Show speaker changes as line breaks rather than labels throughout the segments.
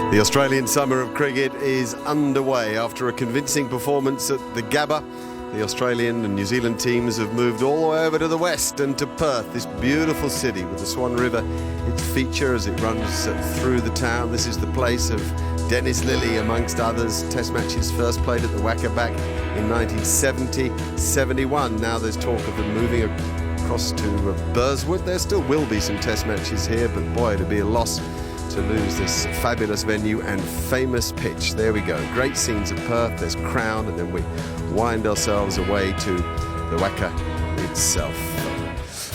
The Australian summer of cricket is underway. After a convincing performance at the Gabba, the Australian and New Zealand teams have moved all the way over to the west and to Perth, this beautiful city with the Swan River, its feature as it runs through the town. This is the place of Dennis Lillee, amongst others. Test matches first played at the Wacker back in 1970-71. Now there's talk of them moving across to Burswood. There still will be some test matches here, but boy, it'd be a loss to lose this fabulous venue and famous pitch. There we go. Great scenes of Perth. There's Crown, and then we wind ourselves away to the Wacker itself.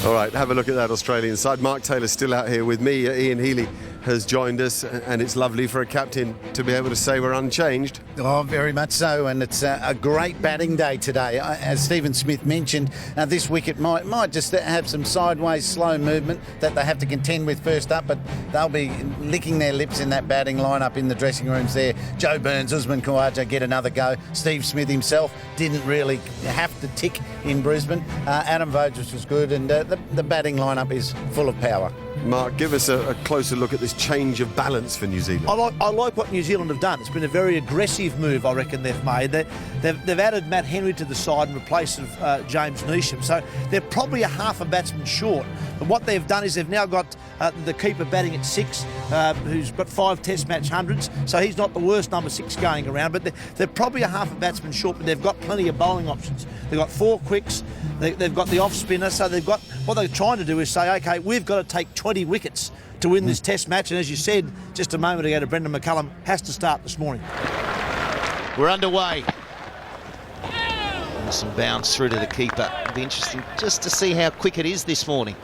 All right, have a look at that Australian side. Mark Taylor's still out here with me. Ian Healy has joined us, and it's lovely for a captain to be able to say we're unchanged.
Oh, very much so, and it's a great batting day today. As Stephen Smith mentioned, this wicket might just have some sideways slow movement that they have to contend with first up, but they'll be licking their lips in that batting lineup in the dressing rooms there. Joe Burns, Usman Khawaja get another go. Steve Smith himself didn't really have to tick in Brisbane. Adam Vogels was good, and the batting lineup is full of power.
Mark, give us a closer look at this change of balance for New Zealand.
I like what New Zealand have done. It's been a very aggressive move, I reckon, they've made. They've added Matt Henry to the side in place of James Neesham. So they're probably a half a batsman short. But what they've done is they've now got the keeper batting at 6, who's got 5 test match hundreds. So he's not the worst number 6 going around. But they're probably a half a batsman short, but they've got plenty of bowling options. They've got 4 quicks. They've got the off spinner. So they've got, what they're trying to do is say, OK, we've got to take 20 wickets to win this test match, and as you said just a moment ago to Brendan McCullum, has to start this morning.
We're underway. And some bounce through to the keeper. It'll be interesting just to see how quick it is this morning.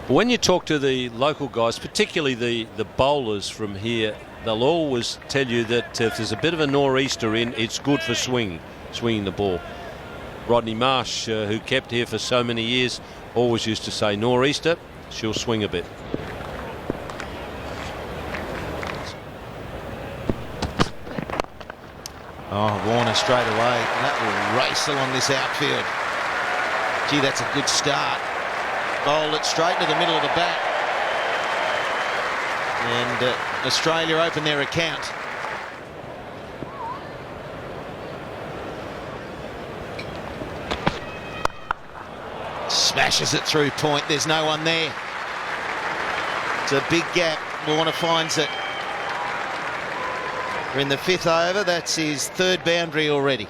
When you talk to the local guys, particularly the bowlers from here, they'll always tell you that if there's a bit of a nor'easter in, it's good for swinging the ball. Rodney Marsh, who kept here for so many years, always used to say, nor'easter, she'll swing a bit.
Oh, Warner straight away. That will race along this outfield. Gee, that's a good start. Bowled it straight to the middle of the bat. And Australia open their account. Smashes it through point. There's no one there. It's a big gap. Warner finds it. We're in the 5th over. That's his 3rd boundary already.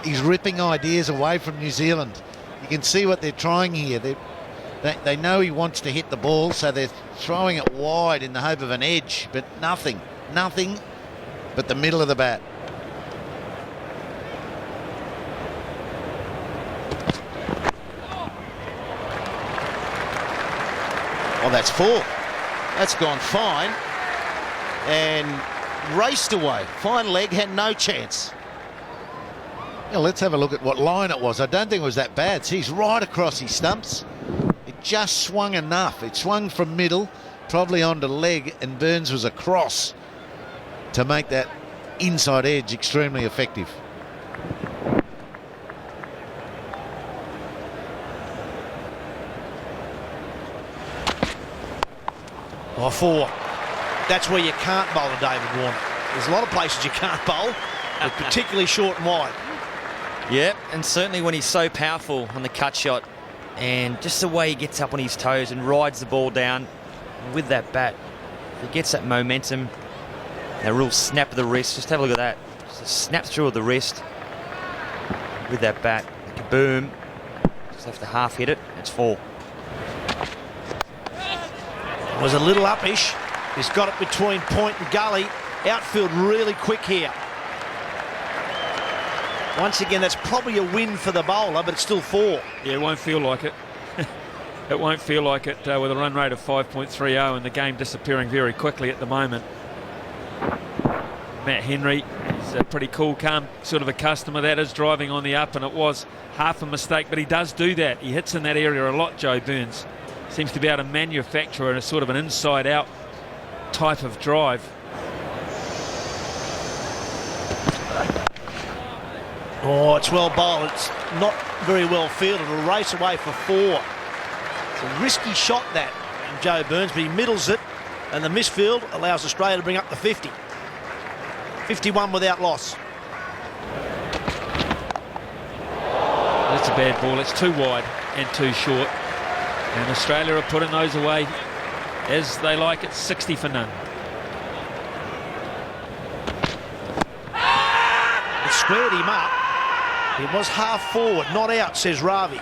He's ripping ideas away from New Zealand. You can see what they're trying here. They know he wants to hit the ball, so they're throwing it wide in the hope of an edge, but nothing but the middle of the bat.
Oh, that's 4. That's gone fine. And raced away. Fine leg, had no chance.
Yeah, let's have a look at what line it was. I don't think it was that bad. See, he's right across his stumps. It just swung enough. It swung from middle, probably onto leg, and Burns was across to make that inside edge extremely effective.
Oh, 4. That's where you can't bowl to David Warner. There's a lot of places you can't bowl, but particularly short and wide.
Yeah, and certainly when he's so powerful on the cut shot, and just the way he gets up on his toes and rides the ball down with that bat, he gets that momentum, that real snap of the wrist. Just have a look at that. Just a snap through of the wrist with that bat. Kaboom. Just have to half hit it. It's 4.
Was a little uppish. He's got it between point and gully. Outfield really quick here. Once again, that's probably a win for the bowler, but it's still 4.
Yeah, it won't feel like it. It won't feel like it with a run rate of 5.30 and the game disappearing very quickly at the moment. Matt Henry is a pretty cool, calm sort of a customer. That is driving on the up, and it was half a mistake, but he does do that. He hits in that area a lot, Joe Burns. Seems to be able to manufacture a sort of an inside-out type of drive.
Oh, it's well bowled. It's not very well fielded. It'll race away for 4. It's a risky shot, that, from Joe Burns, but he middles it. and the misfield allows Australia to bring up the 50. 51 without loss.
That's a bad ball. It's too wide and too short. And Australia are putting those away as they like it, 60 for none.
It squared him up. It was half forward, not out, says Ravi.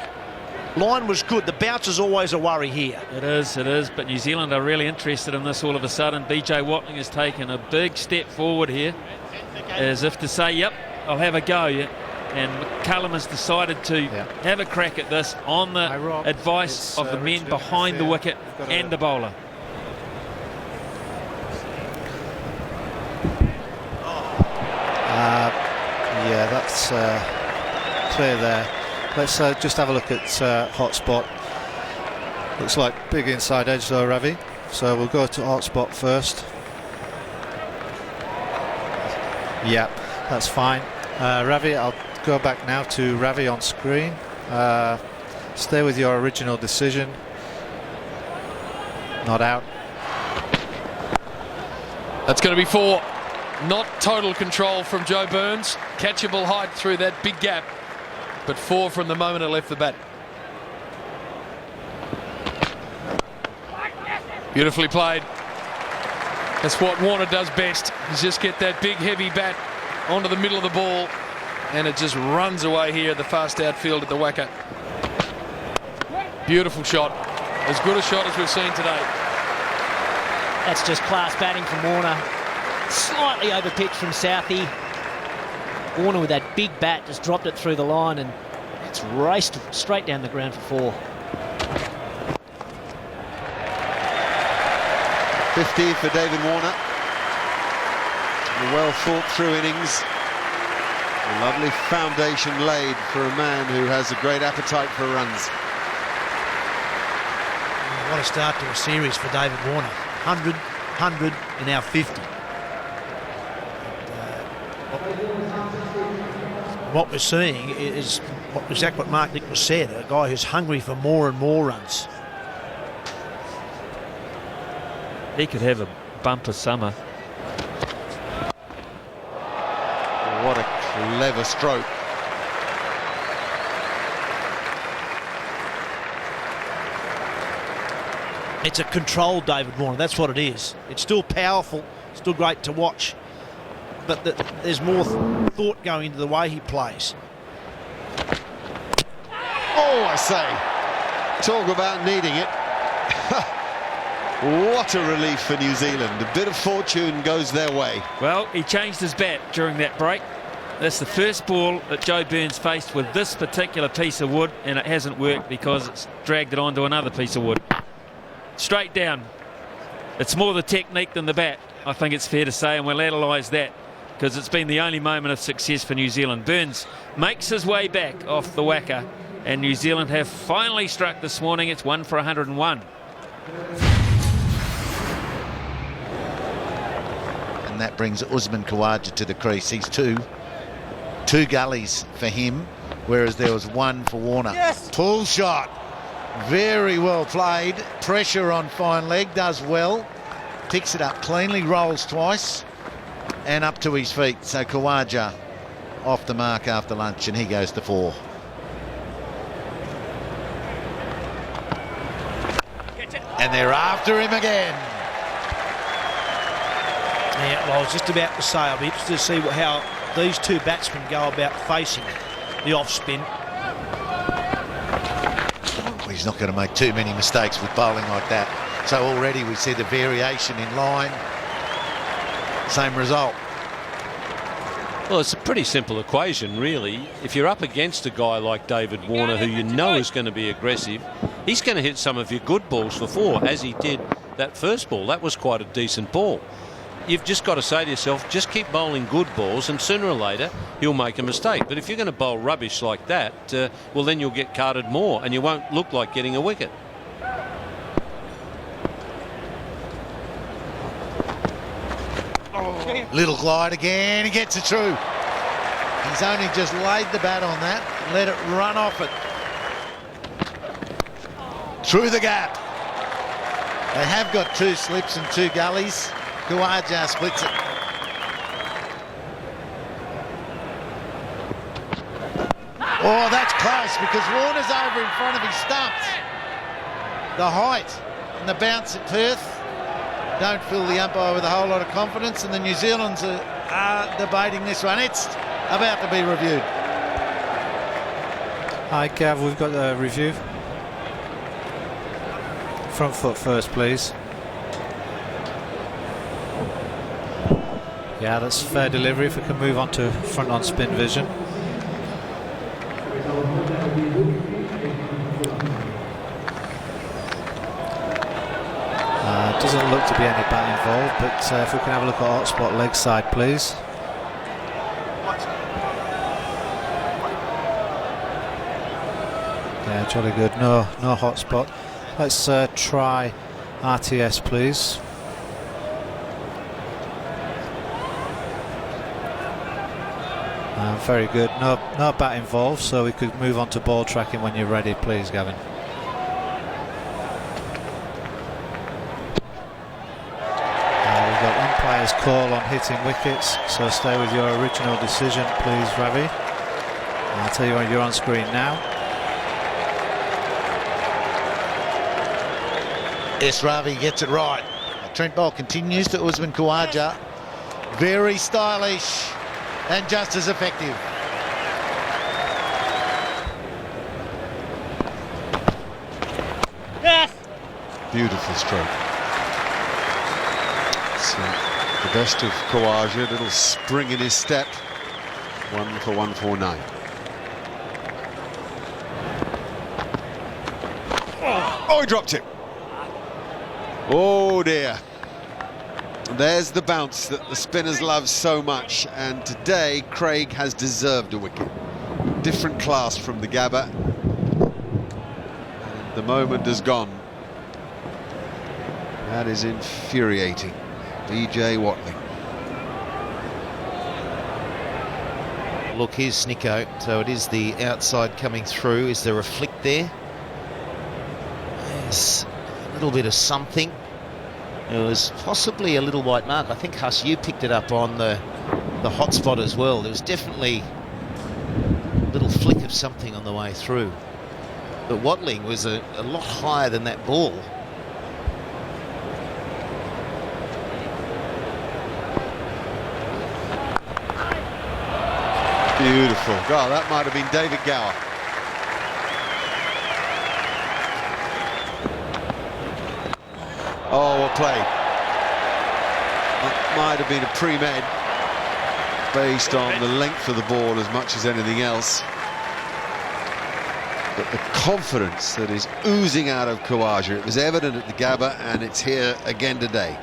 Line was good. The bounce is always a worry here.
It is, but New Zealand are really interested in this all of a sudden. BJ Watling has taken a big step forward here, as if to say, yep, I'll have a go. And McCullum has decided to have a crack at this on the advice of the men behind the wicket and the bowler.
Yeah, that's clear there. Let's just have a look at hot spot. Looks like big inside edge though, Ravi. So we'll go to hot spot first. Yeah, that's fine. Ravi, I'll go back now to Ravi on screen. Stay with your original decision. Not out.
That's going to be 4. Not total control from Joe Burns. Catchable height through that big gap. But 4 from the moment it left the bat. Beautifully played. That's what Warner does best, is just get that big heavy bat onto the middle of the ball, and it just runs away here at the fast outfield at the Wacker. Beautiful shot. As good a shot as we've seen today.
That's just class batting from Warner. Slightly overpitched from Southey. Warner with that big bat just dropped it through the line, and it's raced straight down the ground for 4.
50 for David Warner. A well thought through innings. A lovely foundation laid for a man who has a great appetite for runs.
What a start to a series for David Warner. 100, 100 and now 50. What we're seeing is exactly what Mark Nicholas said, a guy who's hungry for more and more runs.
He could have a bumper summer.
What a clever stroke.
It's a controlled David Warner, that's what it is. It's still powerful, still great to watch, but there's more thought going into the way he plays.
Oh, I say, talk about needing it. What a relief for New Zealand. A bit of fortune goes their way.
Well, he changed his bat during that break. That's the first ball that Joe Burns faced with this particular piece of wood, and it hasn't worked because it's dragged it onto another piece of wood. Straight down. It's more the technique than the bat, I think it's fair to say, and we'll analyse that because it's been the only moment of success for New Zealand. Burns makes his way back off the Wacker, and New Zealand have finally struck this morning. It's 1 for 101.
And that brings Usman Khawaja to the crease. He's two gullies for him, whereas there was 1 for Warner.
Yes.
Pull shot. Very well played. Pressure on fine leg, does well. Picks it up cleanly, rolls twice, and up to his feet. So Khawaja off the mark after lunch, and he goes to 4. And they're after him again.
Yeah, well, I was just about to say, I'll be interested to see how these two batsmen go about facing the off-spin.
He's not going to make too many mistakes with bowling like that. So already we see the variation in line. Same result.
Well, it's a pretty simple equation, really. If you're up against a guy like David Warner, who you know is going to be aggressive, he's going to hit some of your good balls for 4, as he did that first ball. That was quite a decent ball. You've just got to say to yourself, just keep bowling good balls, and sooner or later he'll make a mistake. But if you're going to bowl rubbish like that, well, then you'll get carded more, and you won't look like getting a wicket.
Little glide again, he gets it through. He's only just laid the bat on that, let it run off it. Through the gap. They have got 2 slips and 2 gullies. Khawaja splits it. Oh, that's close because Warner's over in front of his stumps. The height and the bounce at Perth don't fill the umpire with a whole lot of confidence, and the New Zealanders are debating this one. It's about to be reviewed.
Hi, Gav, we've got the review. Front foot first, please. Yeah, that's fair delivery. If we can move on to front on spin vision. Doesn't look to be any bat involved, but if we can have a look at hot spot leg side, please. Yeah, jolly good. No hot spot. Let's try RTS, please. Very good. No bat involved, so we could move on to ball tracking when you're ready, please, Gavin. We've got umpire's call on hitting wickets, so stay with your original decision, please, Ravi. I'll tell you when you're on screen now.
Yes, Ravi gets it right. Trent Bolt continues to Usman Khawaja. Very stylish and just as effective.
Yes.
Beautiful stroke. So the best of Khawaja, little spring in his step. 1 for 149. Oh, he dropped it. Oh dear. There's the bounce that the spinners love so much, and today Craig has deserved a wicket. Different class from the Gabba. And the moment is gone. That is infuriating. BJ Watling.
Look, here's Snicko, so it is the outside coming through. Is there a flick there? There's a little bit of something. It was possibly a little white mark. I think, Huss, you picked it up on the hot spot as well. There was definitely a little flick of something on the way through. But Watling was a lot higher than that ball.
Beautiful. God, that might have been David Gower. Oh, well played. That might have been a pre-med based on the length of the ball as much as anything else. But the confidence that is oozing out of Khawaja, it was evident at the Gabba and it's here again today.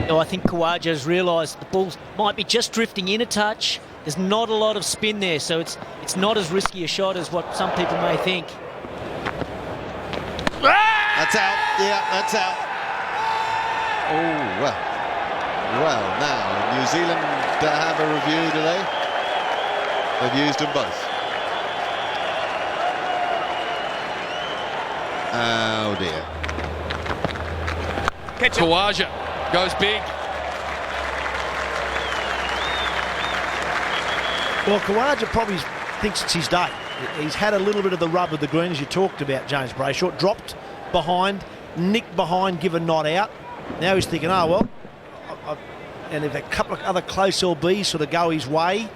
Oh, I think Khawaja has realised the ball might be just drifting in a touch. There's not a lot of spin there, so it's not as risky a shot as what some people may think.
That's out. Yeah, that's out. Oh, well. Well, now, New Zealand have a review, do they? They've used them both. Oh, dear.
Khawaja goes big.
Well, Khawaja probably thinks it's his day. He's had a little bit of the rub of the green, as you talked about, James Brayshaw. Dropped behind, nicked behind, given not out. Now he's thinking, oh, well, and if a couple of other close LBs sort of go his way.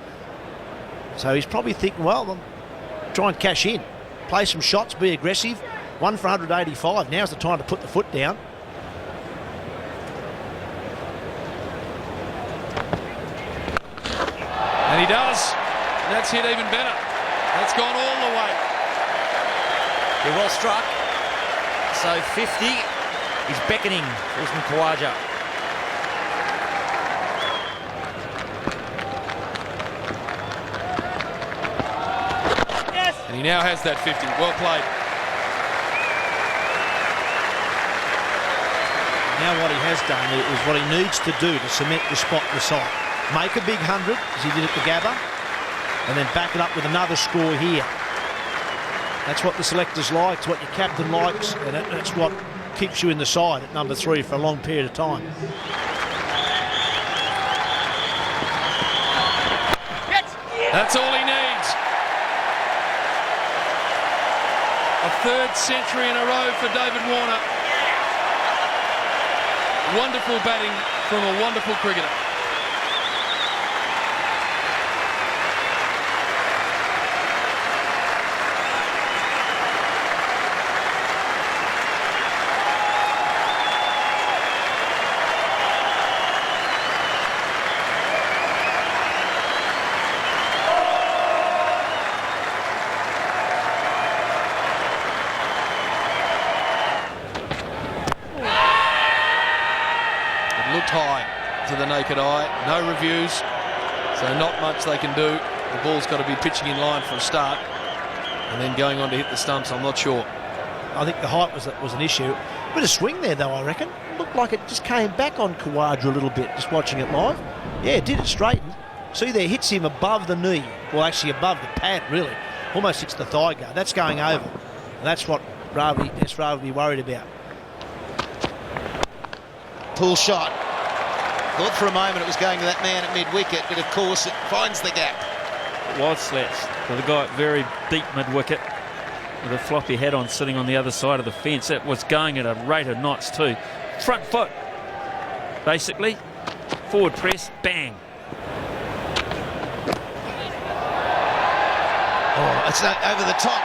So he's probably thinking, well, I'll try and cash in. Play some shots, be aggressive. 1 for 185. Now's the time to put the foot down.
And he does. And that's hit even better. That's gone all the way.
They're well struck. So 50 is beckoning for Usman Khawaja.
Yes. And he now has that 50. Well played.
Now what he has done is what he needs to do to cement the spot in the side. Make a big 100, as he did at the Gabba, and then back it up with another score here. That's what the selectors like, it's what your captain likes, and that's what keeps you in the side at number 3 for a long period of time.
That's all he needs. A 3rd century in a row for David Warner. Wonderful batting from a wonderful cricketer. High to the naked eye, no reviews, so not much they can do. The ball's got to be pitching in line for a start and then going on to hit the stumps. I'm not sure.
I think the height was an issue. Bit of swing there though, I reckon. Looked like it just came back on Khawaja a little bit, just watching it live. Yeah, it did, it straightened. See there, hits him above the knee, well actually above the pad really. Almost hits the thigh guard. That's going over. And that's what Ravi be worried about.
Pull shot. Thought for a moment it was going to that man at mid-wicket, but of course it finds the gap.
It was slats. So the guy very deep mid-wicket with a floppy hat on sitting on the other side of the fence. It was going at a rate of knots too. Front foot, basically. Forward press, bang.
Oh, it's over the top.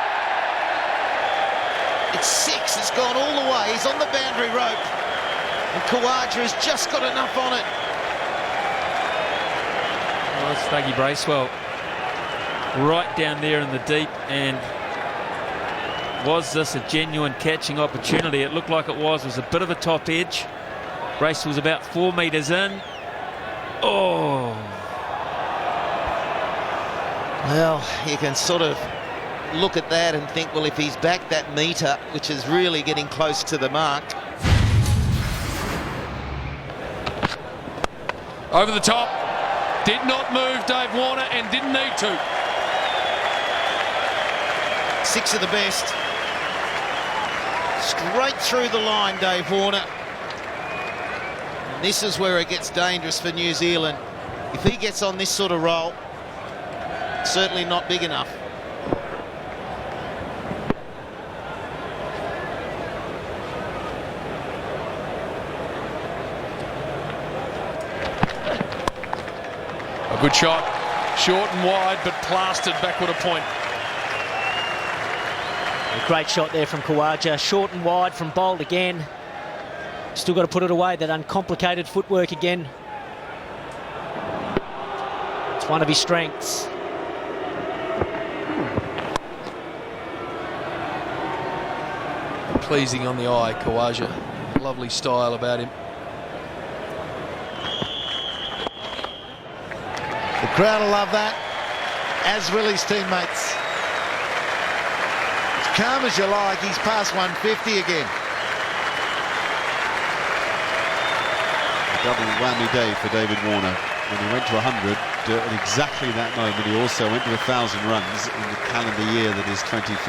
It's 6, it's gone all the way. He's on the boundary rope. And Khawaja has just got enough on it.
Oh, it's Dougie Bracewell right down there in the deep. And was this a genuine catching opportunity? It looked like it was. It was a bit of a top edge. Bracewell's about 4 metres in. Oh.
Well, you can sort of look at that and think, well, if he's back that metre, which is really getting close to the mark.
Over the top, did not move Dave Warner and didn't need to.
6 of the best. Straight through the line, Dave Warner. And this is where it gets dangerous for New Zealand. If he gets on this sort of roll, certainly not big enough.
Good shot, short and wide, but plastered backward a point.
A great shot there from Khawaja, short and wide from Bolt again. Still got to put it away, that uncomplicated footwork again. It's one of his strengths.
Pleasing on the eye, Khawaja. Lovely style about him.
The crowd will love that, as will his teammates. As calm as you like, he's past 150 again.
A double whammy day for David Warner. When he went to 100 at exactly that moment, he also went to 1,000 runs in the calendar year that is 2015.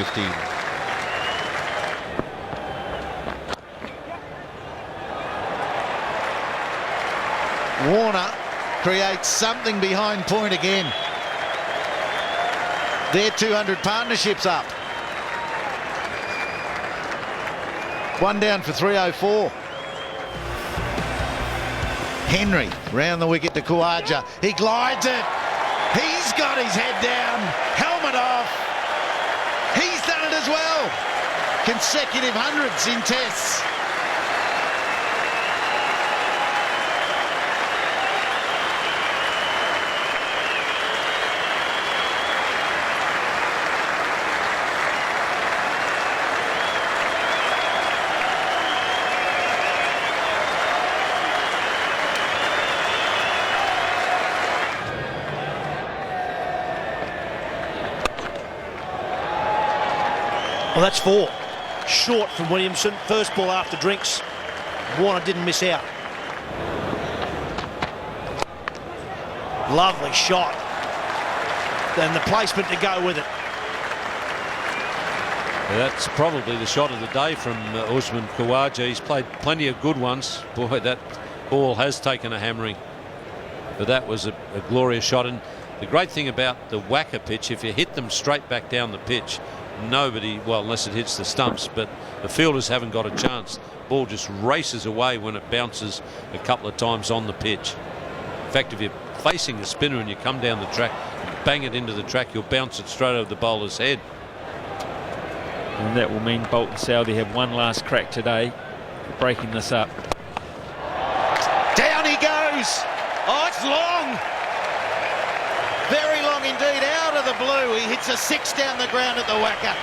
Warner creates something behind point again. Their 200 partnerships up. One down for 304. Henry round the wicket to Khawaja. He glides it. He's got his head down. Helmet off. He's done it as well. Consecutive hundreds in tests.
Well, that's 4. Short from Williamson. First ball after drinks. Warner didn't miss out. Lovely shot. And the placement to go with it.
That's probably the shot of the day from Usman Khawaja. He's played plenty of good ones. Boy, that ball has taken a hammering. But that was a glorious shot. And the great thing about the whacker pitch, if you hit them straight back down the pitch, nobody, well, unless it hits the stumps, but the fielders haven't got a chance. Ball just races away when it bounces a couple of times on the pitch. In fact, if you're facing a spinner and you come down the track, bang it into the track, you'll bounce it straight over the bowler's head.
And that will mean Bolt and Southey have one last crack today for breaking this up.
Down he goes. Oh, it's long. Very long indeed. Out of the blue. He hits a 6 down the ground at the whacker.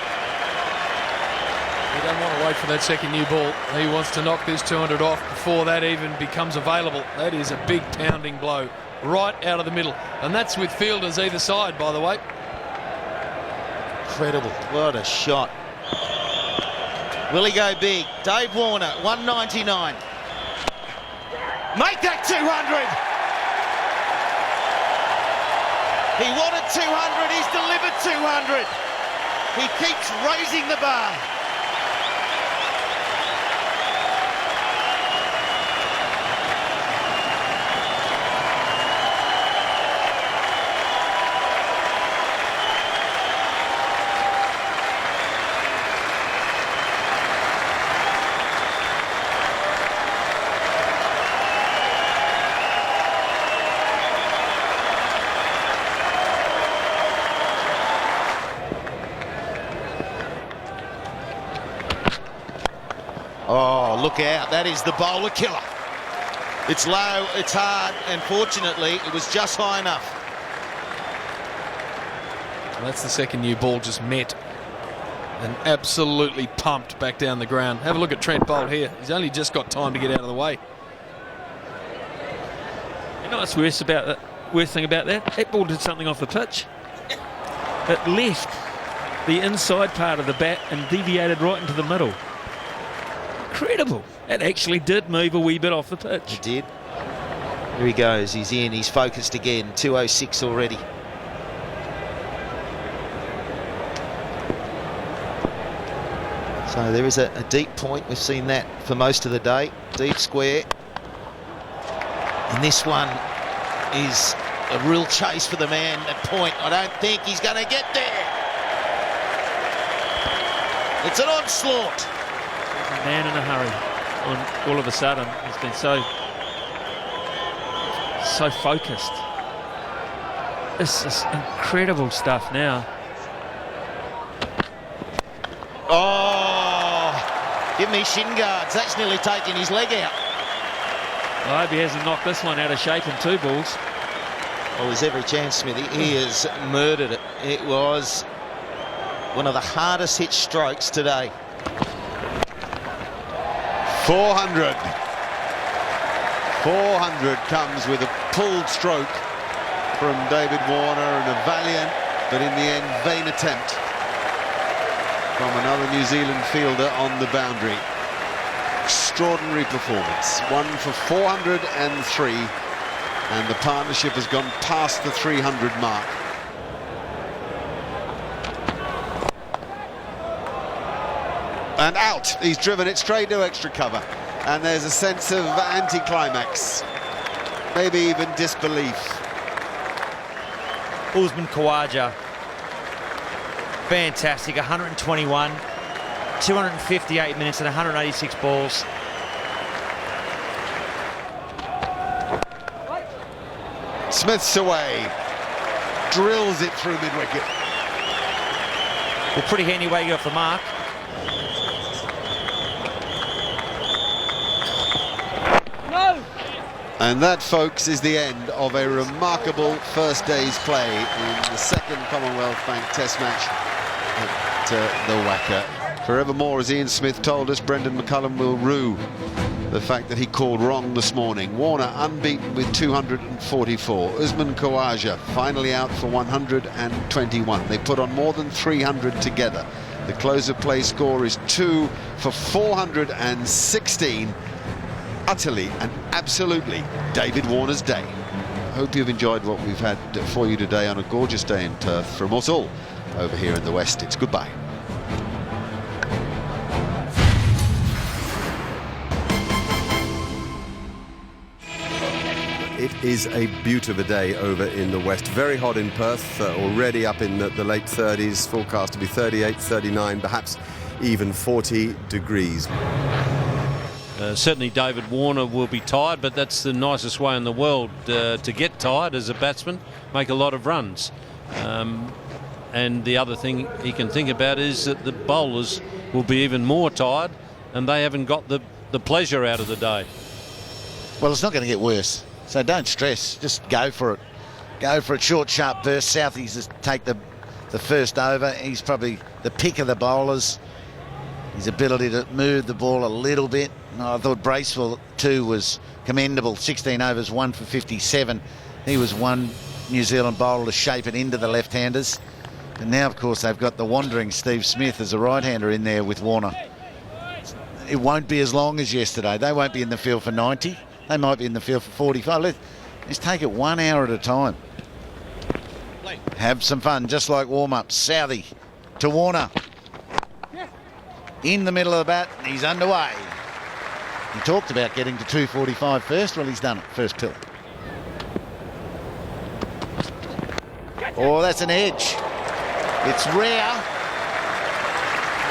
He doesn't want to wait for that second new ball. He wants to knock this 200 off before that even becomes available. That is a big pounding blow right out of the middle. And that's with fielders either side, by the way.
Incredible. What a shot. Will he go big? Dave Warner, 199. Make that 200. He wanted 200. He's delivered 200. He keeps raising the bar. Oh, look out. That is the bowler killer. It's low, it's hard, and fortunately, it was just high enough.
And that's the second new ball just met and absolutely pumped back down the ground. Have a look at Trent Bolt here. He's only just got time to get out of the way.
You know what's worst thing about that? That ball did something off the pitch. It left the inside part of the bat and deviated right into the middle. Incredible. That actually did move a wee bit off the pitch.
It did. Here he goes. He's in. He's focused again. 206 already. So there is a deep point. We've seen that for most of the day. Deep square. And this one is a real chase for the man at point. I don't think he's going to get there. It's an onslaught.
Man in a hurry. All of a sudden, he's been so focused. This is incredible stuff now.
Oh, give me shin guards. That's nearly taking his leg out.
I hope he hasn't knocked this one out of shape in 2 balls.
Well, there's every chance, Smithy. He has murdered it. It was one of the hardest hit strokes today.
400. 400 comes with a pulled stroke from David Warner and a valiant, but in the end, vain attempt from another New Zealand fielder on the boundary. Extraordinary performance. 1 for 403, and the partnership has gone past the 300 mark. And out. He's driven it straight to extra cover. And there's a sense of anticlimax. Maybe even disbelief.
Usman Khawaja. Fantastic. 121. 258 minutes and 186 balls.
Smith's away. Drills it through mid-wicket.
Well, pretty handy way to get off the mark.
And that, folks, is the end of a remarkable first day's play in the second Commonwealth Bank Test match at the Wacker. Forevermore, as Ian Smith told us, Brendan McCullum will rue the fact that he called wrong this morning. Warner unbeaten with 244. Usman Khawaja finally out for 121. They put on more than 300 together. The close of play score is 2 for 416. Utterly and absolutely David Warner's day. I hope you've enjoyed what we've had for you today on a gorgeous day in Perth. From us all over here in the West, it's goodbye.
it is a beaut of a day over in the west. Very hot in Perth, already up in the late 30s, forecast to be 38, 39, perhaps even 40 degrees.
Certainly David Warner will be tired, but that's the nicest way in the world to get tired as a batsman, make a lot of runs. And the other thing he can think about is that the bowlers will be even more tired and they haven't got the pleasure out of the day.
Well, it's not going to get worse, so don't stress. Just go for it. Go for it. Short, sharp burst. Southie's just take the first over. He's probably the pick of the bowlers. His ability to move the ball a little bit. I thought Bracewell too was commendable. 16 overs, 1 for 57. He was one New Zealand bowler to shape it into the left-handers. And now, of course, they've got the wandering Steve Smith as a right-hander in there with Warner. It won't be as long as yesterday. They won't be in the field for 90. They might be in the field for 45. Let's take it 1 hour at a time. Have some fun, just like warm-up. Southie to Warner. In the middle of the bat, he's underway. He talked about getting to 245 first. Well, he's done it. First pill. Oh, that's an edge. It's rare,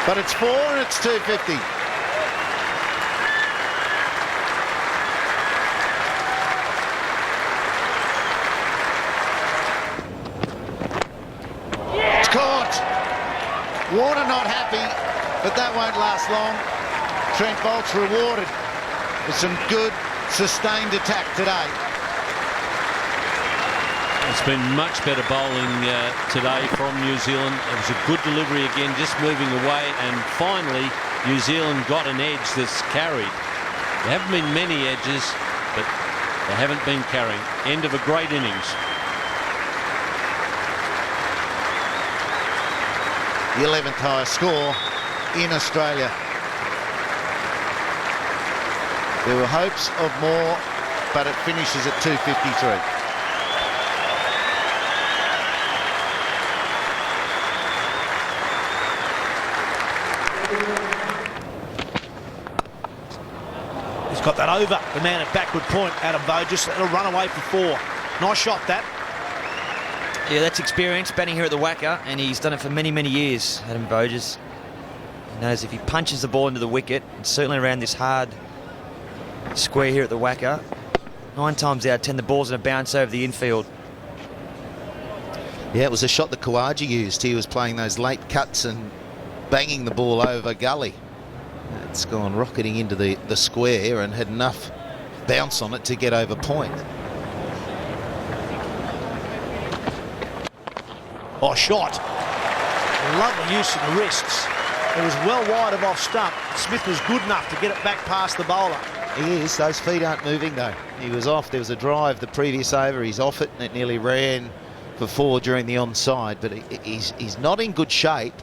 but it's 4 and it's 250. It's caught. Warner not happy, but that won't last long. Trent Bolt's rewarded with some good, sustained attack today.
It's been much better bowling today from New Zealand. It was a good delivery again, just moving away, and finally New Zealand got an edge that's carried. There haven't been many edges, but they haven't been carrying. End of a great innings.
The 11th highest score in Australia. There were hopes of more, but it finishes at 253.
He's got that over the man at backward point, Adam Voges. It'll run away for 4. Nice shot, that.
Yeah, that's experience batting here at the Wacker, and he's done it for many, many years, Adam Voges. He knows if he punches the ball into the wicket, and certainly around this hard square here at the Wacker, 9 times out of 10 the ball's going to bounce over the infield.
Yeah, it was a shot that Kawaja used. He was playing those late cuts and banging the ball over gully. It's gone rocketing into the square and had enough bounce on it to get over point.
Oh, shot. Lovely use of the wrists. It was well wide of off stump. Smith was good enough to get it back past the bowler.
He is. Those feet aren't moving, though. He was off. There was a drive the previous over. He's off it, and it nearly ran for 4 during the onside. But he's not in good shape.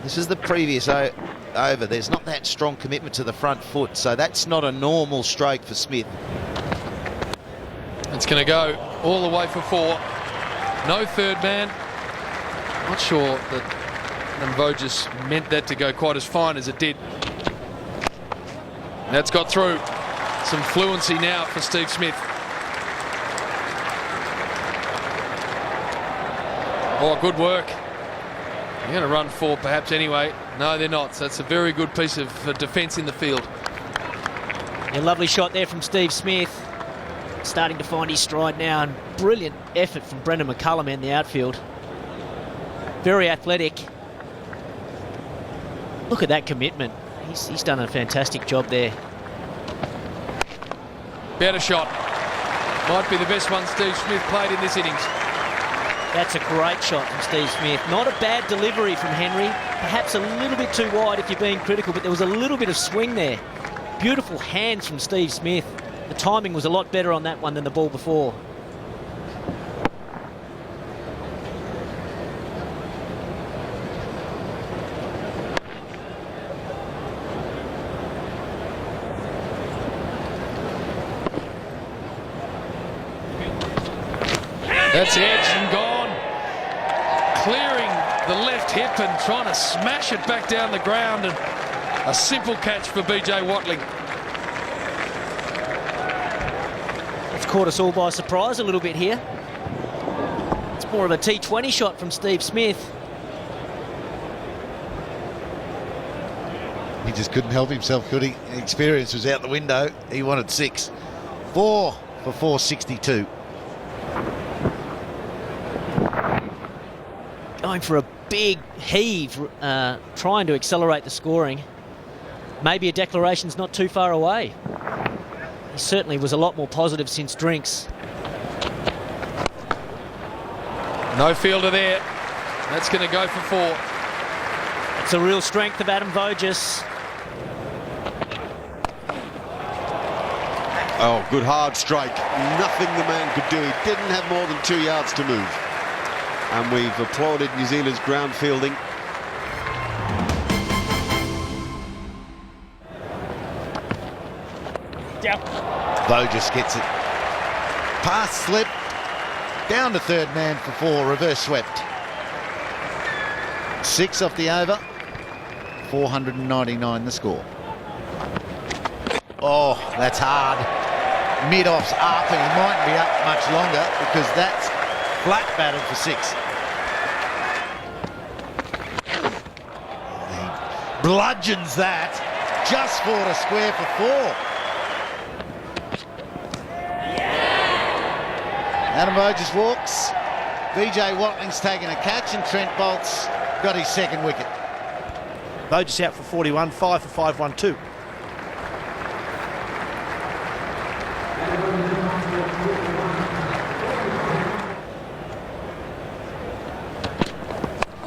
This is the previous over. There's not that strong commitment to the front foot, so that's not a normal stroke for Smith.
It's going to go all the way for 4. No third man. Not sure that Voges meant that to go quite as fine as it did. That's got through. Some fluency now for Steve Smith. Oh, good work. They're going to run 4 perhaps anyway. No, they're not. So that's a very good piece of defence in the field.
A lovely shot there from Steve Smith. Starting to find his stride now, and brilliant effort from Brendan McCullum in the outfield. Very athletic. Look at that commitment. He's done a fantastic job there.
Better shot. Might be the best one Steve Smith played in this innings.
That's a great shot from Steve Smith. Not a bad delivery from Henry. Perhaps a little bit too wide if you're being critical, but there was a little bit of swing there. Beautiful hands from Steve Smith. The timing was a lot better on that one than the ball before.
That's edged and gone. Clearing the left hip and trying to smash it back down the ground, and a simple catch for BJ Watling.
caught us all by surprise a little bit here. It's more of a T20 shot from Steve Smith.
He just couldn't help himself, could he? Experience was out the window. He wanted 6. 4 for 462.
Going for a big heave, trying to accelerate the scoring. Maybe a declaration's not too far away. He certainly was a lot more positive since drinks.
No fielder there. That's going to go for 4.
It's a real strength of Adam Voges.
Oh, good hard strike. Nothing the man could do. He didn't have more than 2 yards to move. And we've applauded New Zealand's ground fielding.
Voges gets it. Pass slip. Down to third man for 4. Reverse swept. 6 off the over. 499 the score. Oh, that's hard. Mid-off's up, and he mightn't be up much longer because that's flat batted for 6. He bludgeons that. Just for a square for 4. Adam Voges walks. VJ Watling's taken a catch, and Trent Bolt's got his second wicket.
Voges out for 41, 5 for 512.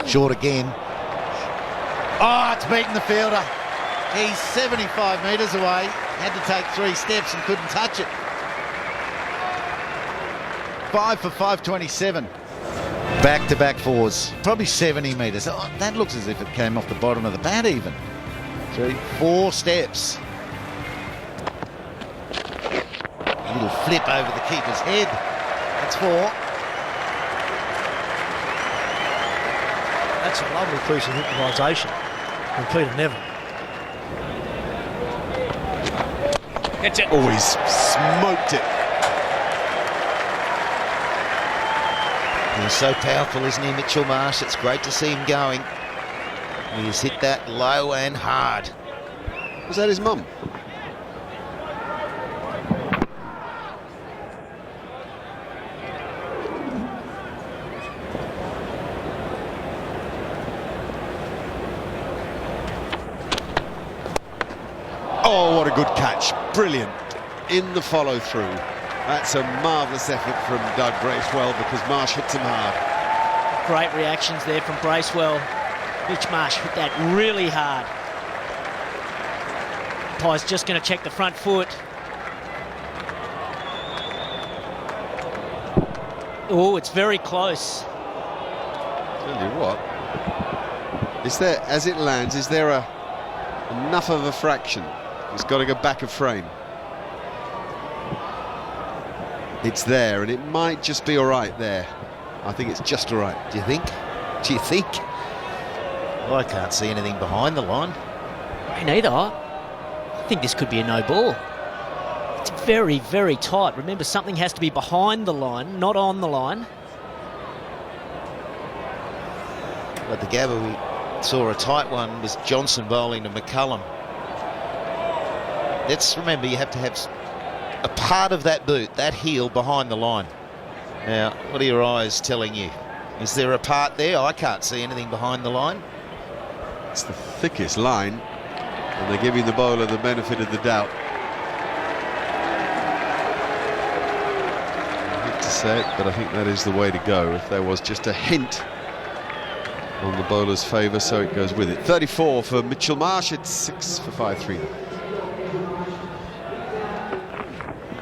Short again. Oh, it's beaten the fielder. He's 75 metres away. Had to take 3 steps and couldn't touch it. 5 for 527. Back-to-back 4s. Probably 70 metres. Oh, that looks as if it came off the bottom of the bat even. 3, 4 steps. A little flip over the keeper's head. That's 4.
That's a lovely piece of improvisation from Peter Neville.
Catch it.
Oh, he's smoked it.
He's so powerful, isn't he, Mitchell Marsh? It's great to see him going. He's hit that low and hard.
Was that his mum? Oh, what a good catch. Brilliant. In the follow-through. That's a marvellous effort from Doug Bracewell because Marsh hits him hard.
Great reactions there from Bracewell. Mitch Marsh hit that really hard. Umpire's just going to check the front foot. Oh, it's very close.
Tell you what. Is there, as it lands, is there enough of a fraction? It's got to go back a frame. It's there, and it might just be all right there. I think it's just all right.
Do you think? Do you think? Well, I can't see anything behind the line.
Me neither. I think this could be a no ball. It's very, very tight. Remember, something has to be behind the line, not on the line.
But the Gabba, we saw a tight one, was Johnson bowling to McCullum. Let's remember, you have to have a part of that boot, that heel, behind the line. Now, what are your eyes telling you? Is there a part there? I can't see anything behind the line.
It's the thickest line, and they're giving the bowler the benefit of the doubt. I hate to say it, but I think that is the way to go. If there was just a hint on the bowler's favour, so it goes with it. 34 for Mitchell Marsh. It's 6 for 5-3.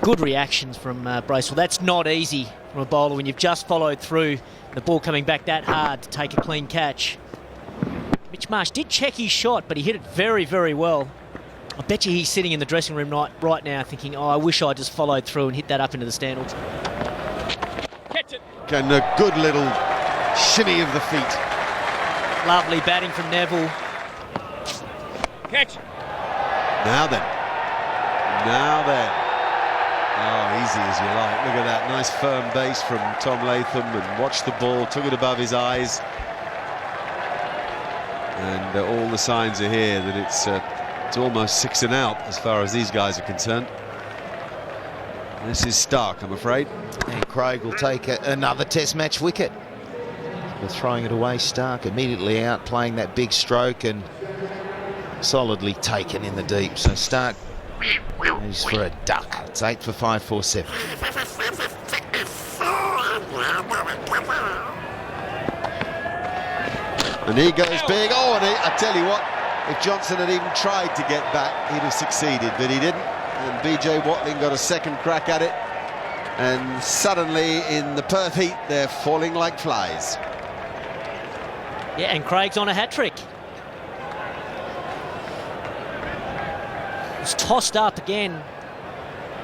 Good reactions from Bracewell. That's not easy from a bowler when you've just followed through, the ball coming back that hard to take a clean catch. Mitch Marsh did check his shot, but he hit it very, very well. I bet you he's sitting in the dressing room right now thinking, oh, I wish I just followed through and hit that up into the stands.
Catch it.
And a good little shimmy of the feet.
Lovely batting from Neville.
Catch.
Now then. Now then. Oh, easy as you like. Look at that nice firm base from Tom Latham, and watched the ball, took it above his eyes. And all the signs are here that it's almost 6 and out as far as these guys are concerned. This is Stark, I'm afraid.
And Craig will take another Test match wicket. They're throwing it away. Stark immediately out, playing that big stroke and solidly taken in the deep. So Stark is for a duck. It's 8 for 547.
And he goes big. Oh, and I tell you what, if Johnson had even tried to get back, he'd have succeeded, but he didn't. And BJ Watling got a second crack at it. And suddenly, in the Perth heat, they're falling like flies.
Yeah, and Craig's on a hat-trick. It's tossed up again.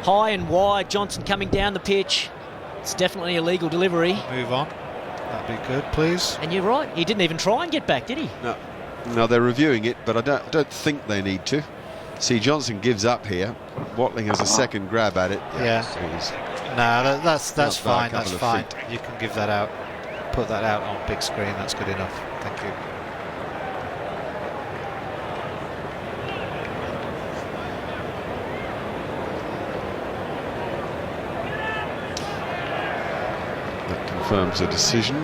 High and wide, Johnson coming down the pitch. It's definitely a legal delivery.
Move on. That'd be good, please.
And you're right, he didn't even try and get back, did he?
No, they're reviewing it, but I don't think they need to. See, Johnson gives up here. Watling has a second grab at it.
Yeah. No, that's fine. That's fine.
Feet.
You can give that out. Put that out on big screen. That's good enough. Thank you.
That confirms a decision.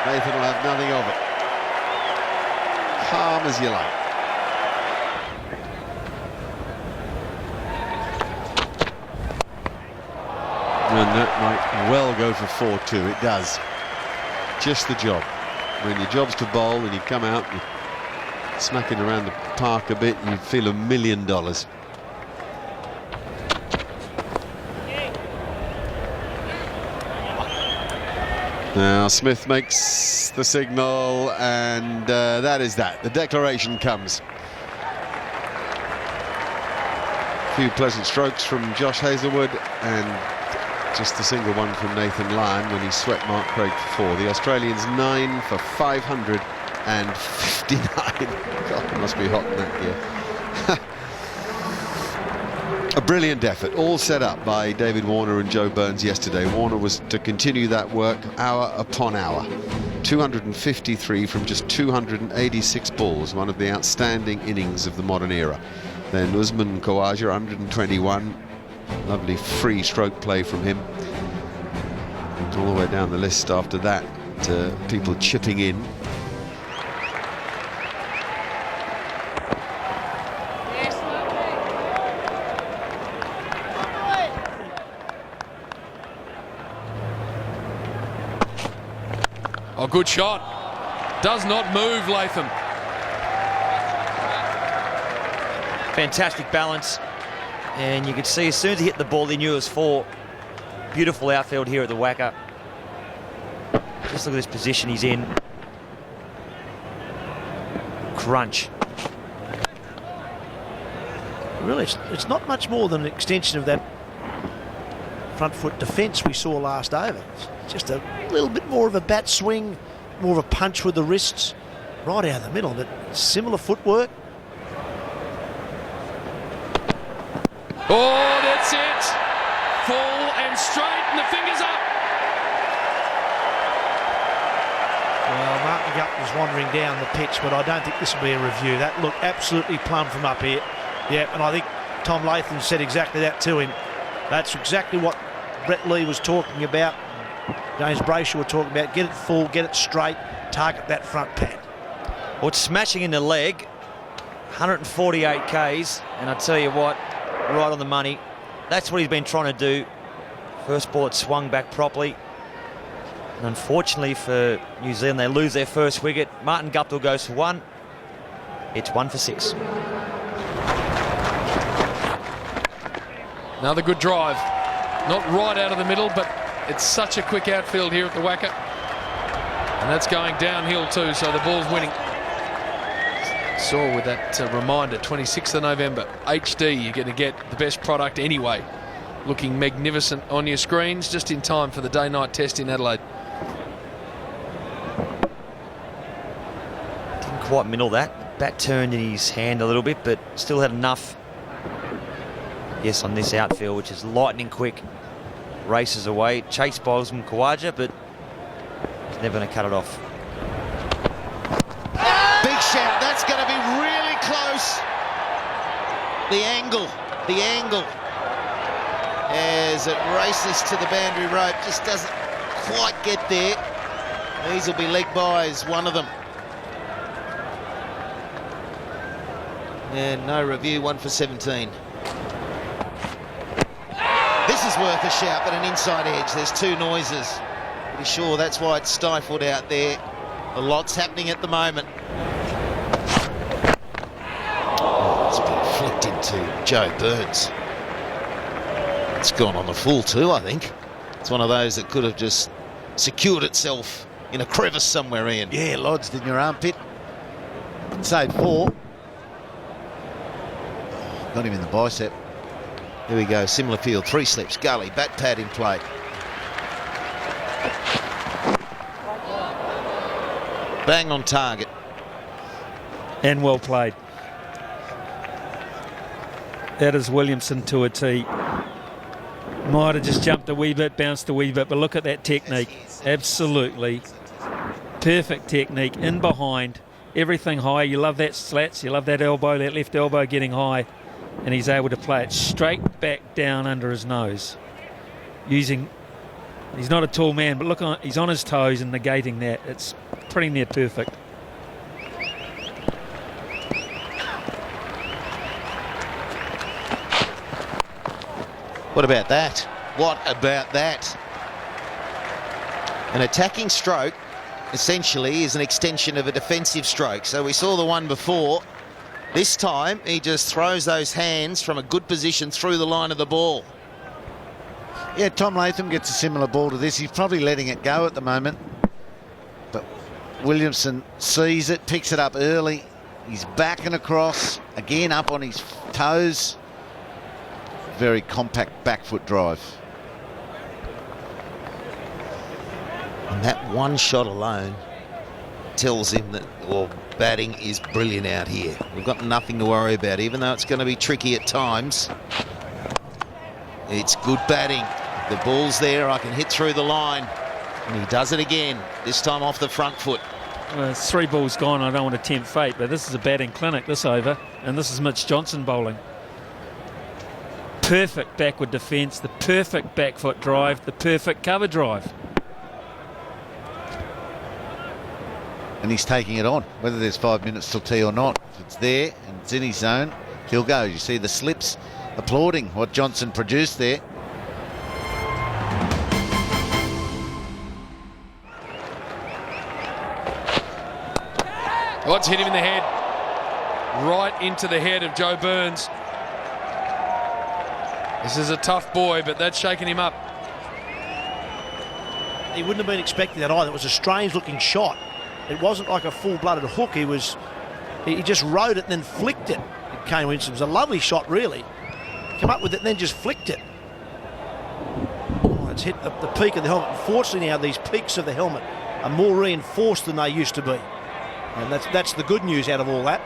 Nathan will have nothing of it. Calm as you like. And that might well go for 4-2. It does. Just the job. When your job's to bowl and you come out and you're smacking around the park a bit, you feel $1 million. Now Smith makes the signal, and that is that. The declaration comes. A few pleasant strokes from Josh Hazlewood, and just the single one from Nathan Lyon when he swept Mark Craig for 4. The Australians 9 for 559. God, it must be hot in that gear. A brilliant effort, all set up by David Warner and Joe Burns yesterday. Warner was to continue that work hour upon hour. 253 from just 286 balls, one of the outstanding innings of the modern era. Then Usman Khawaja, 121. Lovely free stroke play from him. All the way down the list after that, people chipping in.
Oh, good shot. Does not move, Latham.
Fantastic balance. And you could see as soon as he hit the ball, he knew it was 4. Beautiful outfield here at the Wacker. Just look at this position he's in. Crunch.
Really, it's not much more than an extension of that front foot defence we saw last over. It's just a little bit more of a bat swing, more of a punch with the wrists, right out of the middle, but similar footwork.
Oh, that's it. Full and straight, and the fingers up.
Well, Martin Gup was wandering down the pitch, but I don't think this will be a review. That looked absolutely plumb from up here. Yeah, and I think Tom Latham said exactly that to him. That's exactly what Brett Lee was talking about. James Brayshaw were talking about. Get it full, get it straight, target that front pad.
Well, it's smashing in the leg. 148 Ks, and I tell you what, right on the money. That's what he's been trying to do. First ball, it swung back properly. And unfortunately for New Zealand, they lose their first wicket. Martin Guptill goes for 1. It's 1 for 6.
Another good drive. Not right out of the middle, but it's such a quick outfield here at the Wacker. And that's going downhill too, so the ball's winning. Saw with that reminder, 26th of November, HD, you're going to get the best product anyway. Looking magnificent on your screens, just in time for the day-night test in Adelaide.
Didn't quite middle that. bat turned in his hand a little bit, but still had enough. Yes, on this outfield, which is lightning quick. Races away, chased by Usman Khawaja, but he's never going to cut it off.
Big shout. That's going to be really close. The angle. As it races to the boundary rope, just doesn't quite get there. These will be leg byes, one of them. And no review, 1 for 17. This is worth a shout, but an inside edge. There's two noises. Pretty sure that's why it's stifled out there. A lot's happening at the moment. It's been flicked into Joe Burns. It's gone on the full too, I think. It's one of those that could have just secured itself in a crevice somewhere, Ian.
Yeah, lodged in your armpit. Save 4. Got him in the bicep.
Here we go, similar field, 3 slips, gully, bat pad in play. Bang on target.
And well played. That is Williamson to a tee. Might have just jumped a wee bit, bounced a wee bit, but look at that technique. Absolutely perfect technique, in behind, everything high. You love that slats, you love that elbow, that left elbow getting high, and he's able to play it straight back down under his nose. He's not a tall man, but look, he's on his toes and negating that. It's pretty near perfect.
What about that? What about that? An attacking stroke essentially is an extension of a defensive stroke. So we saw the one before. This time he just throws those hands from a good position through the line of the ball.
Yeah, Tom Latham gets a similar ball to this. He's probably letting it go at the moment. But Williamson sees it, picks it up early. He's backing across, again up on his toes. Very compact back foot drive.
And that one shot alone tells him that, well, batting is brilliant out here. We've got nothing to worry about, even though it's going to be tricky at times. It's good batting. The ball's there, I can hit through the line. And he does it again, this time off the front foot.
Well, it's 3 balls gone, I don't want to tempt fate, but this is a batting clinic, this over, and this is Mitch Johnson bowling. Perfect backward defence, the perfect back foot drive, the perfect cover drive.
And he's taking it on, whether there's 5 minutes till tea or not. If it's there and it's in his zone, he'll go. You see the slips applauding what Johnson produced there.
Oh, it's hit him in the head. Right into the head of Joe Burns. This is a tough boy, but that's shaking him up.
He wouldn't have been expecting that either. It was a strange looking shot. It wasn't like a full-blooded hook. He just rode it and then flicked it. It came in. It was a lovely shot, really. Come up with it and then just flicked it. Oh, it's hit the peak of the helmet. Unfortunately now these peaks of the helmet are more reinforced than they used to be. And that's the good news out of all that.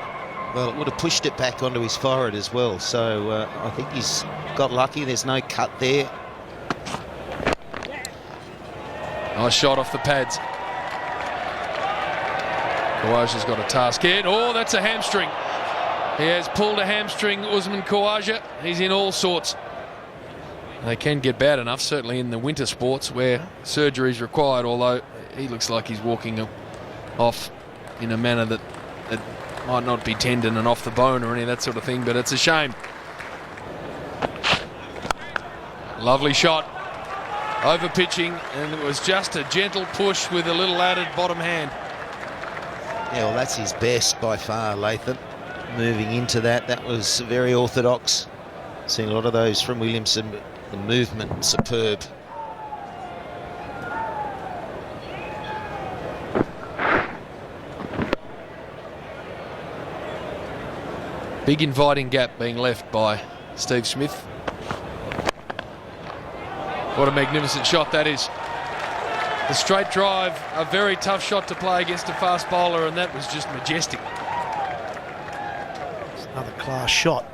Well, it would have pushed it back onto his forehead as well. So I think he's got lucky. There's no cut there.
Nice shot off the pads. Khawaja's got a task in. Oh, that's a hamstring. He has pulled a hamstring, Usman Khawaja. He's in all sorts. They can get bad enough, certainly in the winter sports where surgery is required, although he looks like he's walking off in a manner that might not be tendon and off the bone or any of that sort of thing, but it's a shame. Lovely shot. Over pitching, and it was just a gentle push with a little added bottom hand.
Yeah, well, that's his best by far, Latham. Moving into that was very orthodox. Seen a lot of those from Williamson, but the movement, superb.
Big inviting gap being left by Steve Smith. What a magnificent shot that is. The straight drive, a very tough shot to play against a fast bowler, and that was just majestic.
Another class shot.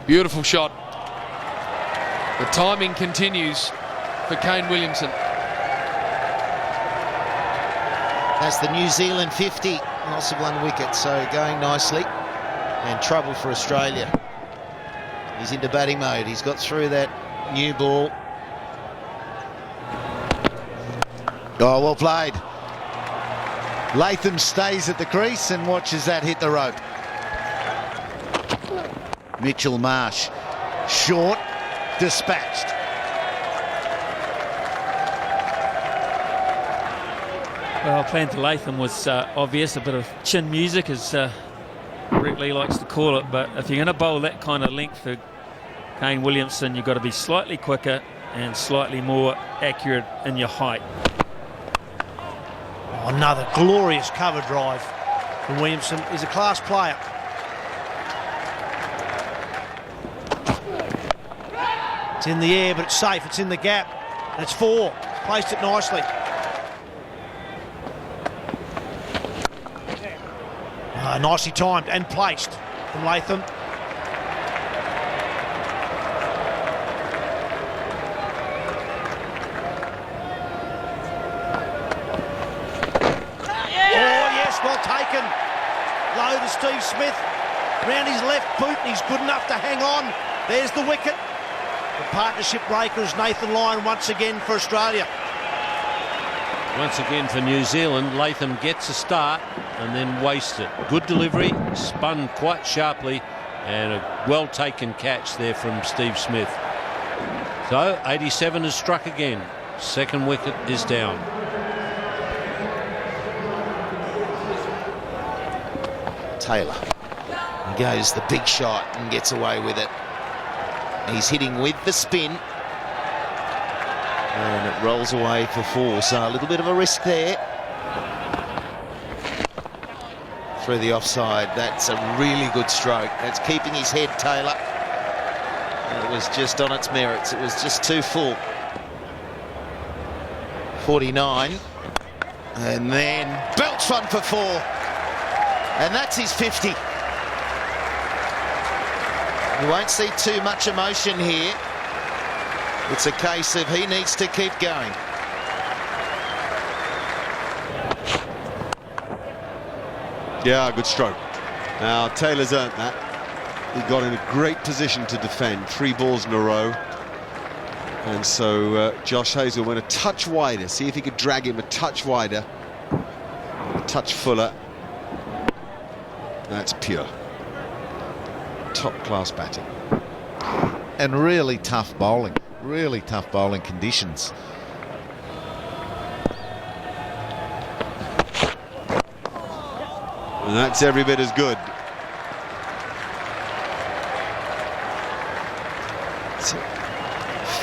Beautiful shot. The timing continues for Kane Williamson.
That's the New Zealand 50, loss of 1 wicket, so going nicely. And trouble for Australia. He's into batting mode. He's got through that new ball.
Oh, well played. Latham stays at the crease and watches that hit the rope. Mitchell Marsh, short, dispatched.
Well, playing to Latham was obvious, a bit of chin music, as Brett Lee likes to call it, but if you're going to bowl that kind of length for Kane Williamson, you've got to be slightly quicker and slightly more accurate in your height.
Oh, another glorious cover drive from Williamson. He's a class player. It's in the air, but it's safe. It's in the gap, and it's 4. Placed it nicely. Nicely timed and placed from Latham. Oh yes, well taken. Low to Steve Smith. Round his left boot, and he's good enough to hang on. There's the wicket. The partnership breaker is Nathan Lyon once again for Australia.
Once again for New Zealand, Latham gets a start and then wastes it. Good delivery, spun quite sharply, and a well-taken catch there from Steve Smith. So 87 has struck again. Second wicket is down.
Taylor. He goes the big shot and gets away with it. He's hitting with the spin. And it rolls away for 4, so a little bit of a risk there. Through the offside, that's a really good stroke. That's keeping his head, Taylor. It was just on its merits. It was just too full. 49. And then belts one for 4. And that's his 50. You won't see too much emotion here. It's a case of he needs to keep going.
Yeah, good stroke. Now, Taylor's earned that. He got in a great position to defend. 3 balls in a row. And so Josh Hazell went a touch wider. See if he could drag him a touch wider. A touch fuller. That's pure. Top-class batting.
And really tough bowling. Really tough bowling conditions.
And that's every bit as good. It's a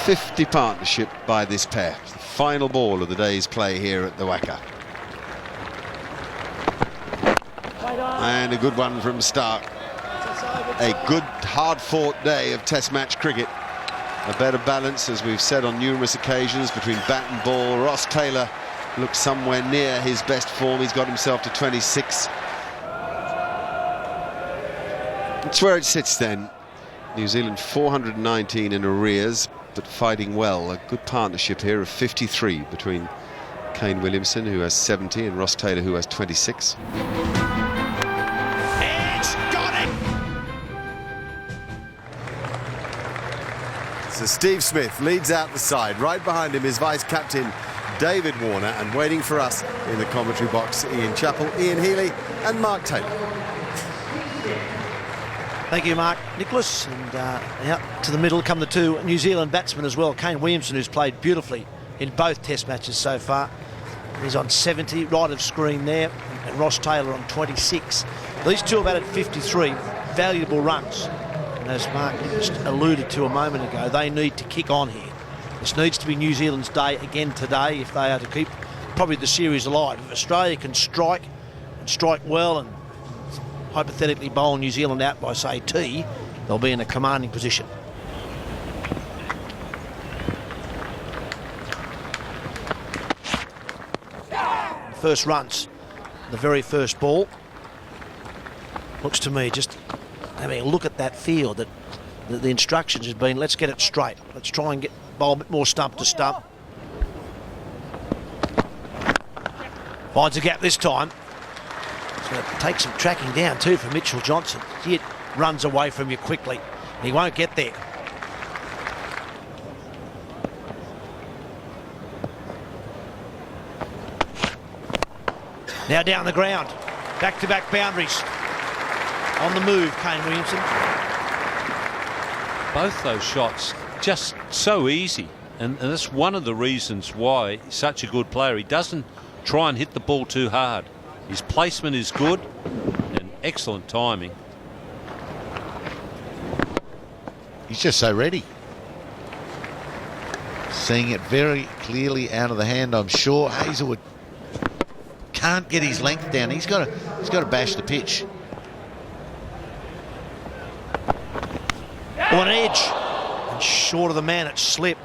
50 partnership by this pair. It's the final ball of the day's play here at the Wacker. And a good one from Stark. A good, hard-fought day of Test match cricket. A better balance, as we've said on numerous occasions, between bat and ball. Ross Taylor looks somewhere near his best form. He's got himself to 26. That's where it sits then. New Zealand 419 in arrears, but fighting well. A good partnership here of 53 between Kane Williamson, who has 70, and Ross Taylor, who has 26. So Steve Smith leads out the side. Right behind him is vice-captain David Warner, and waiting for us in the commentary box, Ian Chappell, Ian Healy and Mark Taylor.
Thank you, Mark. Nicholas, and out to the middle come the 2 New Zealand batsmen as well. Kane Williamson, who's played beautifully in both Test matches so far. He's on 70, right of screen there, and Ross Taylor on 26. These two have added 53 valuable runs. And as Mark just alluded to a moment ago, they need to kick on here. This needs to be New Zealand's day again today if they are to keep probably the series alive. If Australia can strike and strike well and hypothetically bowl New Zealand out by, say, T, they'll be in a commanding position. first runs, the very first ball. Looks to me, just having a look at that field, that the instructions has been, let's get it straight. Let's try and bowl a bit more stump to stump. Finds a gap this time. It's going to take some tracking down too for Mitchell Johnson. He runs away from you quickly. He won't get there. Now down the ground. Back-to-back boundaries. On the move, Kane Williamson.
Both those shots just so easy, and that's one of the reasons why he's such a good player. He doesn't try and hit the ball too hard. His placement is good and excellent timing.
He's just so ready. Seeing it very clearly out of the hand, I'm sure. Hazelwood can't get his length down. He's got to bash the pitch.
On edge, and short of the man at slip.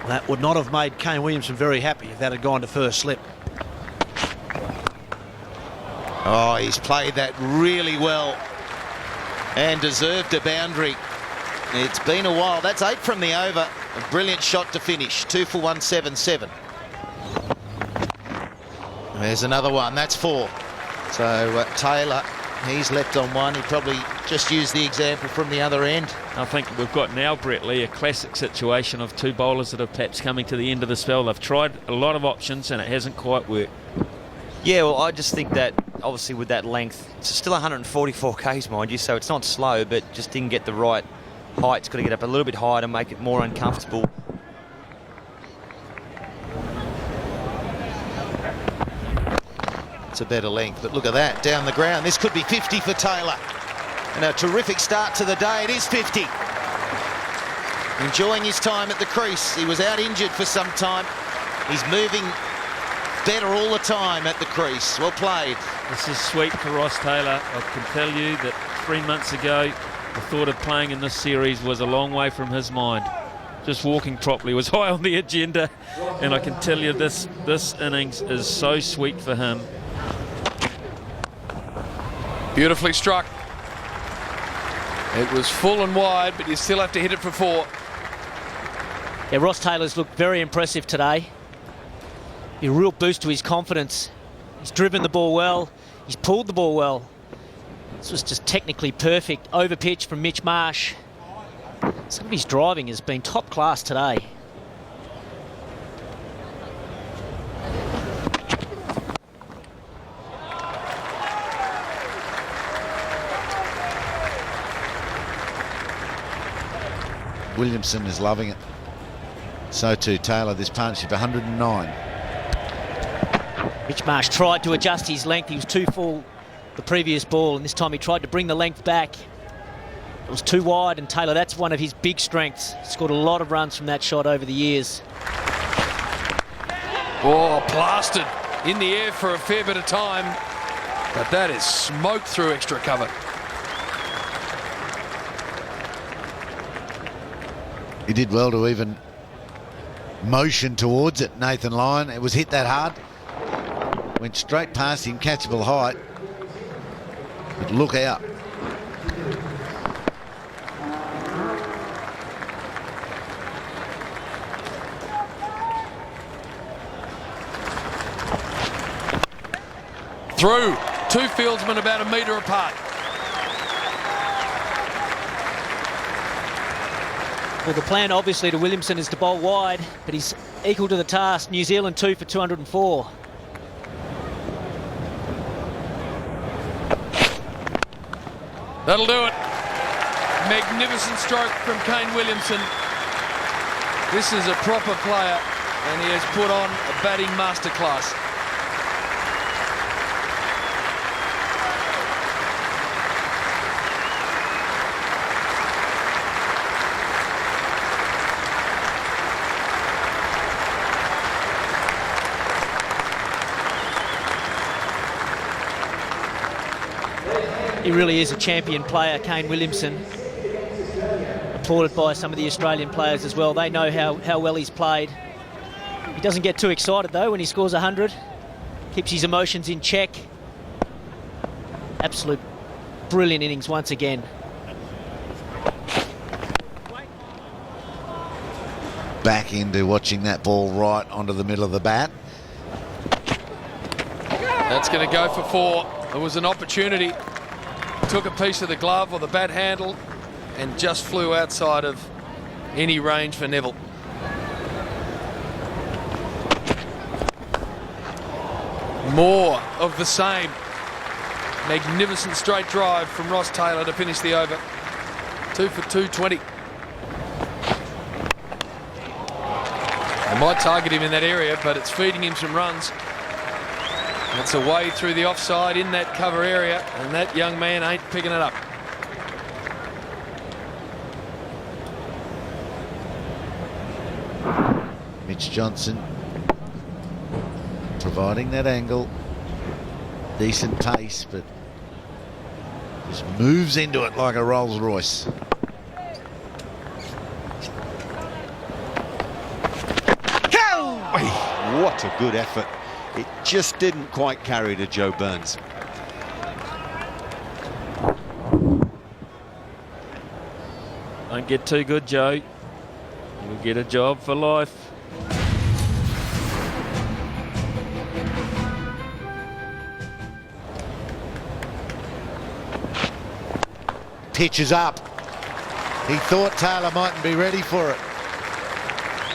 That would not have made Kane Williamson very happy if that had gone to first slip.
Oh, he's played that really well and deserved a boundary. It's been a while. That's 8 from the over. A brilliant shot to finish. 2 for 177. There's another one. That's 4. So Taylor, he's left on 1. He probably just used the example from the other end.
I think we've got now, Brett Lee, a classic situation of two bowlers that are perhaps coming to the end of the spell. They've tried a lot of options and it hasn't quite worked.
Yeah, well, I just think that obviously with that length, it's still 144 k's, mind you, so it's not slow, but just didn't get the right height. It's got to get up a little bit higher to make it more uncomfortable.
It's a better length, but look at that, down the ground. This could be 50 for Taylor. And a terrific start to the day. It is 50. Enjoying his time at the crease. He was out injured for some time. He's moving better all the time at the crease. Well played.
This is sweet for Ross Taylor. I can tell you that 3 months ago, the thought of playing in this series was a long way from his mind. Just walking properly was high on the agenda, and I can tell you this innings is so sweet for him.
Beautifully struck. It was full and wide, but you still have to hit it for 4.
Yeah, Ross Taylor's looked very impressive today. A real boost to his confidence. He's driven the ball well. He's pulled the ball well. This was just technically perfect. Over pitch from Mitch Marsh. Some of his driving has been top class today.
Williamson is loving it. So too Taylor, this partnership, 109.
Mitch Marsh tried to adjust his length. He was too full the previous ball, and this time he tried to bring the length back. It was too wide, and Taylor, that's one of his big strengths. Scored a lot of runs from that shot over the years.
Oh, blasted in the air for a fair bit of time, but that is smoked through extra cover.
He did well to even motion towards it, Nathan Lyon. It was hit that hard. Went straight past him, catchable height. But look out.
Through. 2 fieldsmen about a metre apart.
Well, the plan obviously to Williamson is to bowl wide, but he's equal to the task. New Zealand 2 for 204.
That'll do it. Magnificent stroke from Kane Williamson. This is a proper player, and he has put on a batting masterclass.
He really is a champion player, Kane Williamson. Applauded by some of the Australian players as well. They know how well he's played. He doesn't get too excited though when he scores 100. keeps his emotions in check. Absolute brilliant innings once again.
Back into watching that ball right onto the middle of the bat.
That's going to go for 4. There was an opportunity. Took a piece of the glove or the bat handle and just flew outside of any range for Neville. More of the same. Magnificent straight drive from Ross Taylor to finish the over. 2 for 220. They might target him in that area, but it's feeding him some runs. That's away through the offside in that cover area, and that young man ain't picking it up.
Mitch Johnson providing that angle. Decent pace, but just moves into it like a Rolls Royce.
What a good effort. It just didn't quite carry to Joe Burns.
Don't get too good, Joe. You'll get a job for life.
Pitch is up. He thought Taylor mightn't be ready for it.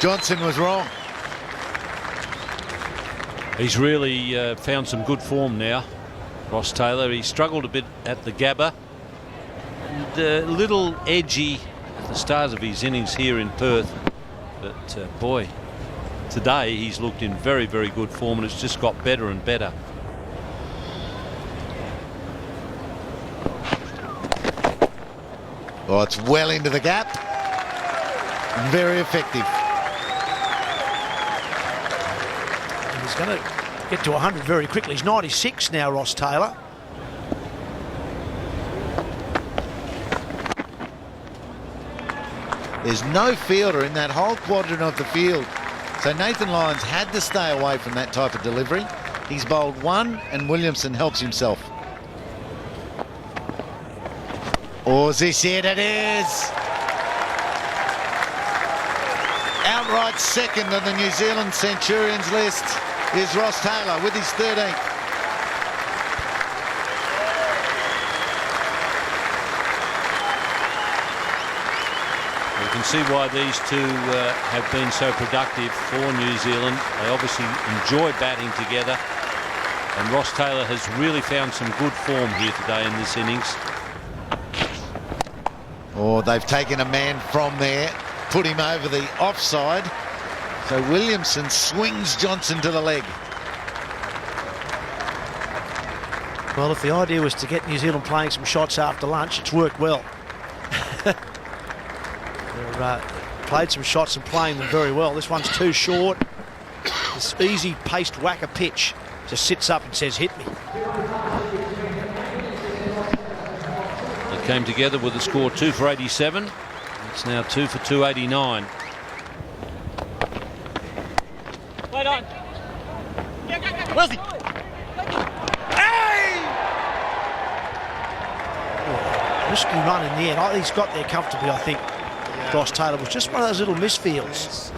Johnson was wrong.
He's really found some good form now, Ross Taylor. He struggled a bit at the Gabba. And a little edgy at the start of his innings here in Perth. But boy, today he's looked in very, very good form, and it's just got better and better.
Oh, it's well into the gap. Very effective.
He's going to get to 100 very quickly. He's 96 now, Ross Taylor.
There's no fielder in that whole quadrant of the field. So Nathan Lyons had to stay away from that type of delivery. He's bowled one, and Williamson helps himself. Oh, is this it? It is! Outright second on the New Zealand Centurions list is Ross Taylor with his 13th.
You can see why these two have been so productive for New Zealand. They obviously enjoy batting together, and Ross Taylor has really found some good form here today in this innings.
Oh, they've taken a man from there, put him over the offside. So Williamson swings Johnson to the leg.
Well, if the idea was to get New Zealand playing some shots after lunch, it's worked well. They've played some shots and playing them very well. This one's too short. This easy paced whacker pitch just sits up and says, hit me.
They came together with a score 2 for 87. It's now 2 for 289.
Wait on.
Wealthy.
Hey!
Risky run in the end. He's got there comfortably, I think. Ross Taylor was just one of those little misfields.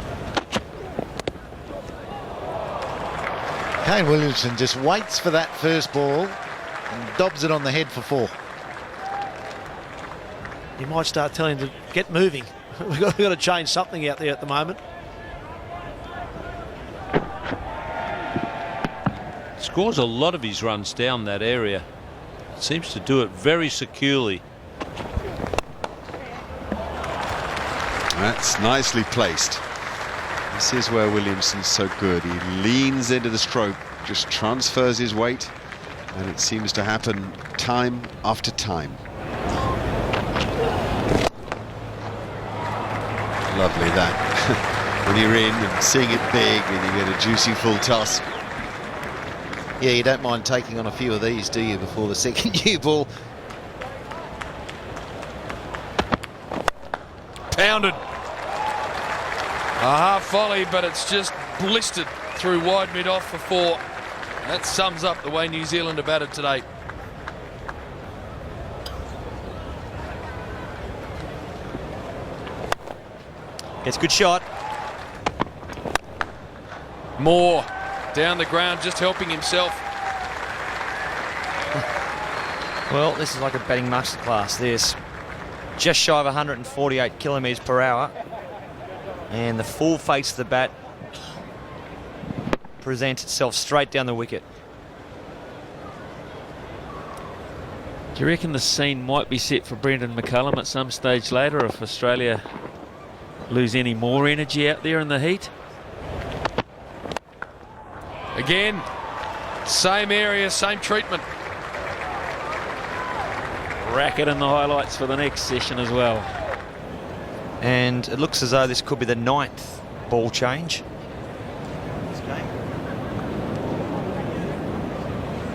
Kane Williamson just waits for that first ball and dobs it on the head for 4.
You might start telling him to get moving. We've got to change something out there at the moment.
Scores a lot of his runs down that area. Seems to do it very securely.
That's nicely placed. This is where Williamson's so good. He leans into the stroke, just transfers his weight, and it seems to happen time after time. Lovely that. When you're in and seeing it big and you get a juicy full toss.
Yeah, you don't mind taking on a few of these, do you, before the second new ball?
Pounded. A half volley, but it's just blistered through wide mid off for 4. That sums up the way New Zealand have batted today.
Gets a good shot.
Moore down the ground, just helping himself.
Well, this is like a batting masterclass. This just shy of 148 kilometres per hour, and the full face of the bat presents itself straight down the wicket.
Do you reckon the scene might be set for Brendan McCullum at some stage later if Australia lose any more energy out there in the heat?
Again, same area, same treatment.
Racket in the highlights for the next session as well.
And it looks as though this could be the 9th ball change.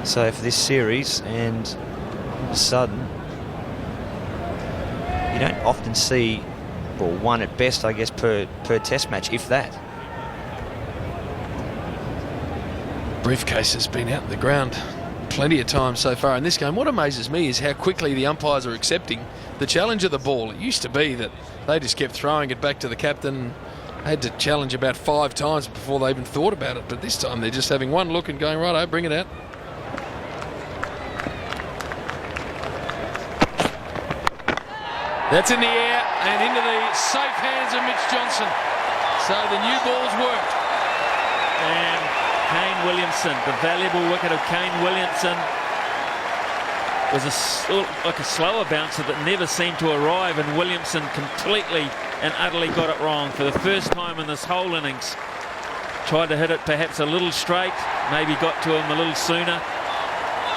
So for this series, and all of a sudden, you don't often see, well, one at best, I guess, per test match, if that.
Briefcase has been out in the ground plenty of times so far in this game. What amazes me is how quickly the umpires are accepting the challenge of the ball. It used to be that they just kept throwing it back to the captain. They had to challenge about 5 times before they even thought about it, but this time they're just having one look and going, righto, bring it out. That's in the air and into the safe hands of Mitch Johnson. So the new ball's worked.
And Kane Williamson, the valuable wicket of Kane Williamson, was like a slower bouncer that never seemed to arrive, and Williamson completely and utterly got it wrong for the first time in this whole innings. Tried to hit it perhaps a little straight, maybe got to him a little sooner.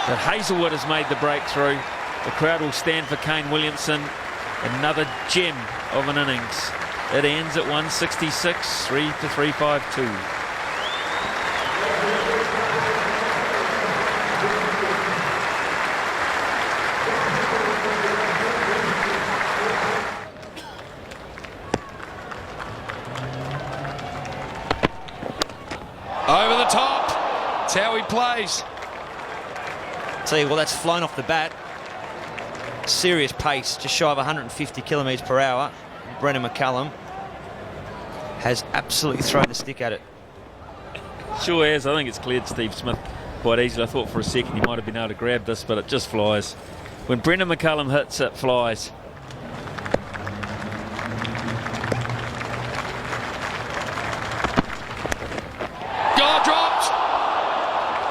But Hazelwood has made the breakthrough. The crowd will stand for Kane Williamson. Another gem of an innings. It ends at 166, 3 to 352.
Over the top. That's how he plays.
See, well, that's flown off the bat. Serious pace, just shy of 150 kilometres per hour. Brendan McCullum has absolutely thrown the stick at it.
Sure has. I think it's cleared Steve Smith quite easily. I thought for a second he might have been able to grab this, but it just flies. When Brendan McCullum hits, it flies.
Dropped.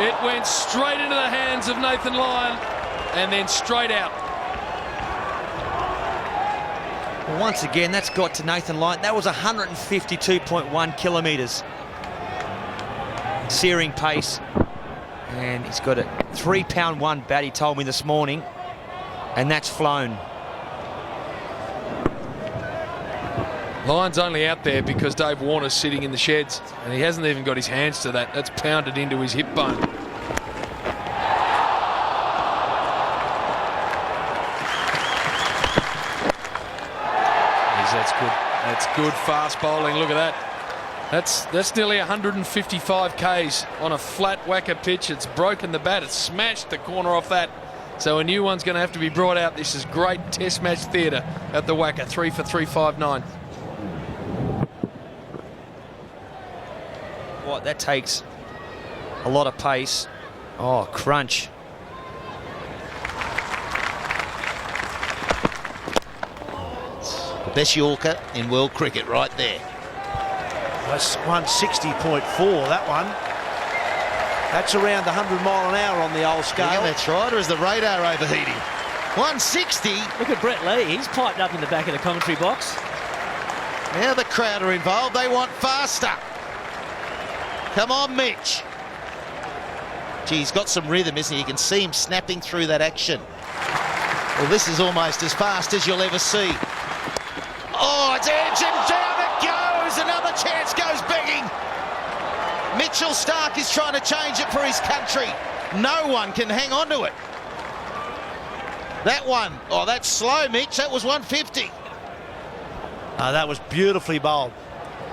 It went straight into the hands of Nathan Lyon and then straight out.
Well, once again, that's got to Nathan Lyon. That was 152.1 kilometres. Searing pace. And he's got a 3-pound-1 bat, he told me this morning. And that's flown.
Lyon's only out there because Dave Warner's sitting in the sheds, and he hasn't even got his hands to that. That's pounded into his hip bone. That's good. That's good fast bowling. Look at that. That's nearly 155 Ks on a flat whacker pitch. It's broken the bat. It's smashed the corner off that. So a new one's going to have to be brought out. This is great test match theatre at the whacker. 3 for 359.
What, that takes a lot of pace. Oh, crunch.
The best Yorker in world cricket right there.
That's 160.4, that one. That's around 100 mile an hour on the old scale.
Yeah, that's right, or is the radar overheating? 160.
Look at Brett Lee. He's piped up in the back of the commentary box.
Now the crowd are involved. They want faster. Come on, Mitch. Gee, he's got some rhythm, isn't he? You can see him snapping through that action. Well, this is almost as fast as you'll ever see. Oh, it's edge and down it goes. Another chance goes begging. Mitchell Starc is trying to change it for his country. No one can hang on to it. That one, oh, that's slow, Mitch. That was 150.
That was beautifully bowled.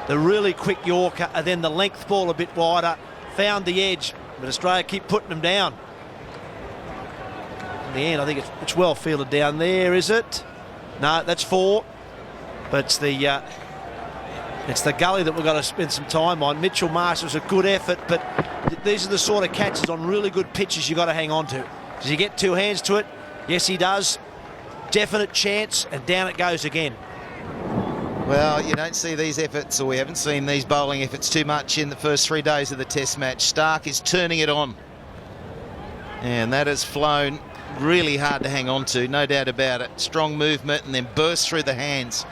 The really quick Yorker, and then the length ball a bit wider, found the edge, but Australia keep putting them down. In the end, I think it's well fielded down there, is it? No, that's 4. But it's the gully that we've got to spend some time on. Mitchell Marsh was a good effort, but these are the sort of catches on really good pitches you've got to hang on to. Does he get 2 hands to it? Yes, he does. Definite chance, and down it goes again.
Well, you don't see these efforts, or we haven't seen these bowling efforts too much in the first 3 days of the Test match. Stark is turning it on. And that has flown really hard to hang on to, no doubt about it. Strong movement and then burst through the hands.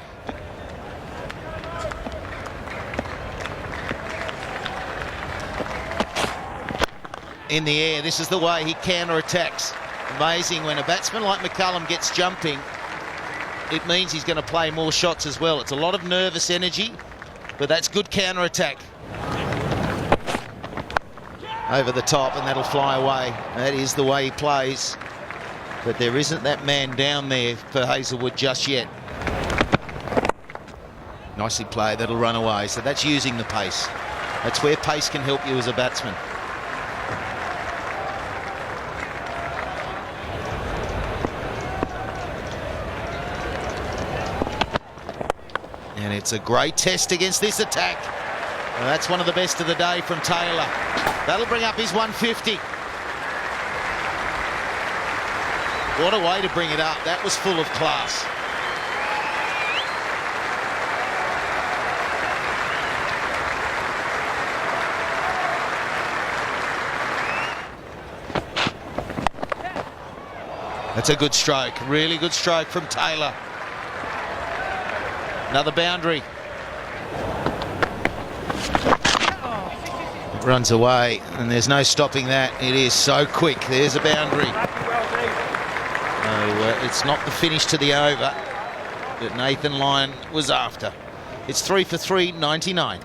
In the air, this is the way he counter-attacks. Amazing when a batsman like McCullum gets jumping, it means he's going to play more shots as well. It's a lot of nervous energy, but that's good counter-attack. Over the top, and that'll fly away. That is the way he plays. But there isn't that man down there for Hazelwood just yet. Nicely played, that'll run away. So that's using the pace. That's where pace can help you as a batsman. And it's a great test against this attack. Well, that's one of the best of the day from Taylor. That'll bring up his 150. What a way to bring it up. That was full of class. That's a good stroke. Really good stroke from Taylor. Another boundary. It runs away, and there's no stopping that. It is so quick. There's a boundary. No, it's not the finish to the over that Nathan Lyon was after. It's 3 for 3, 99.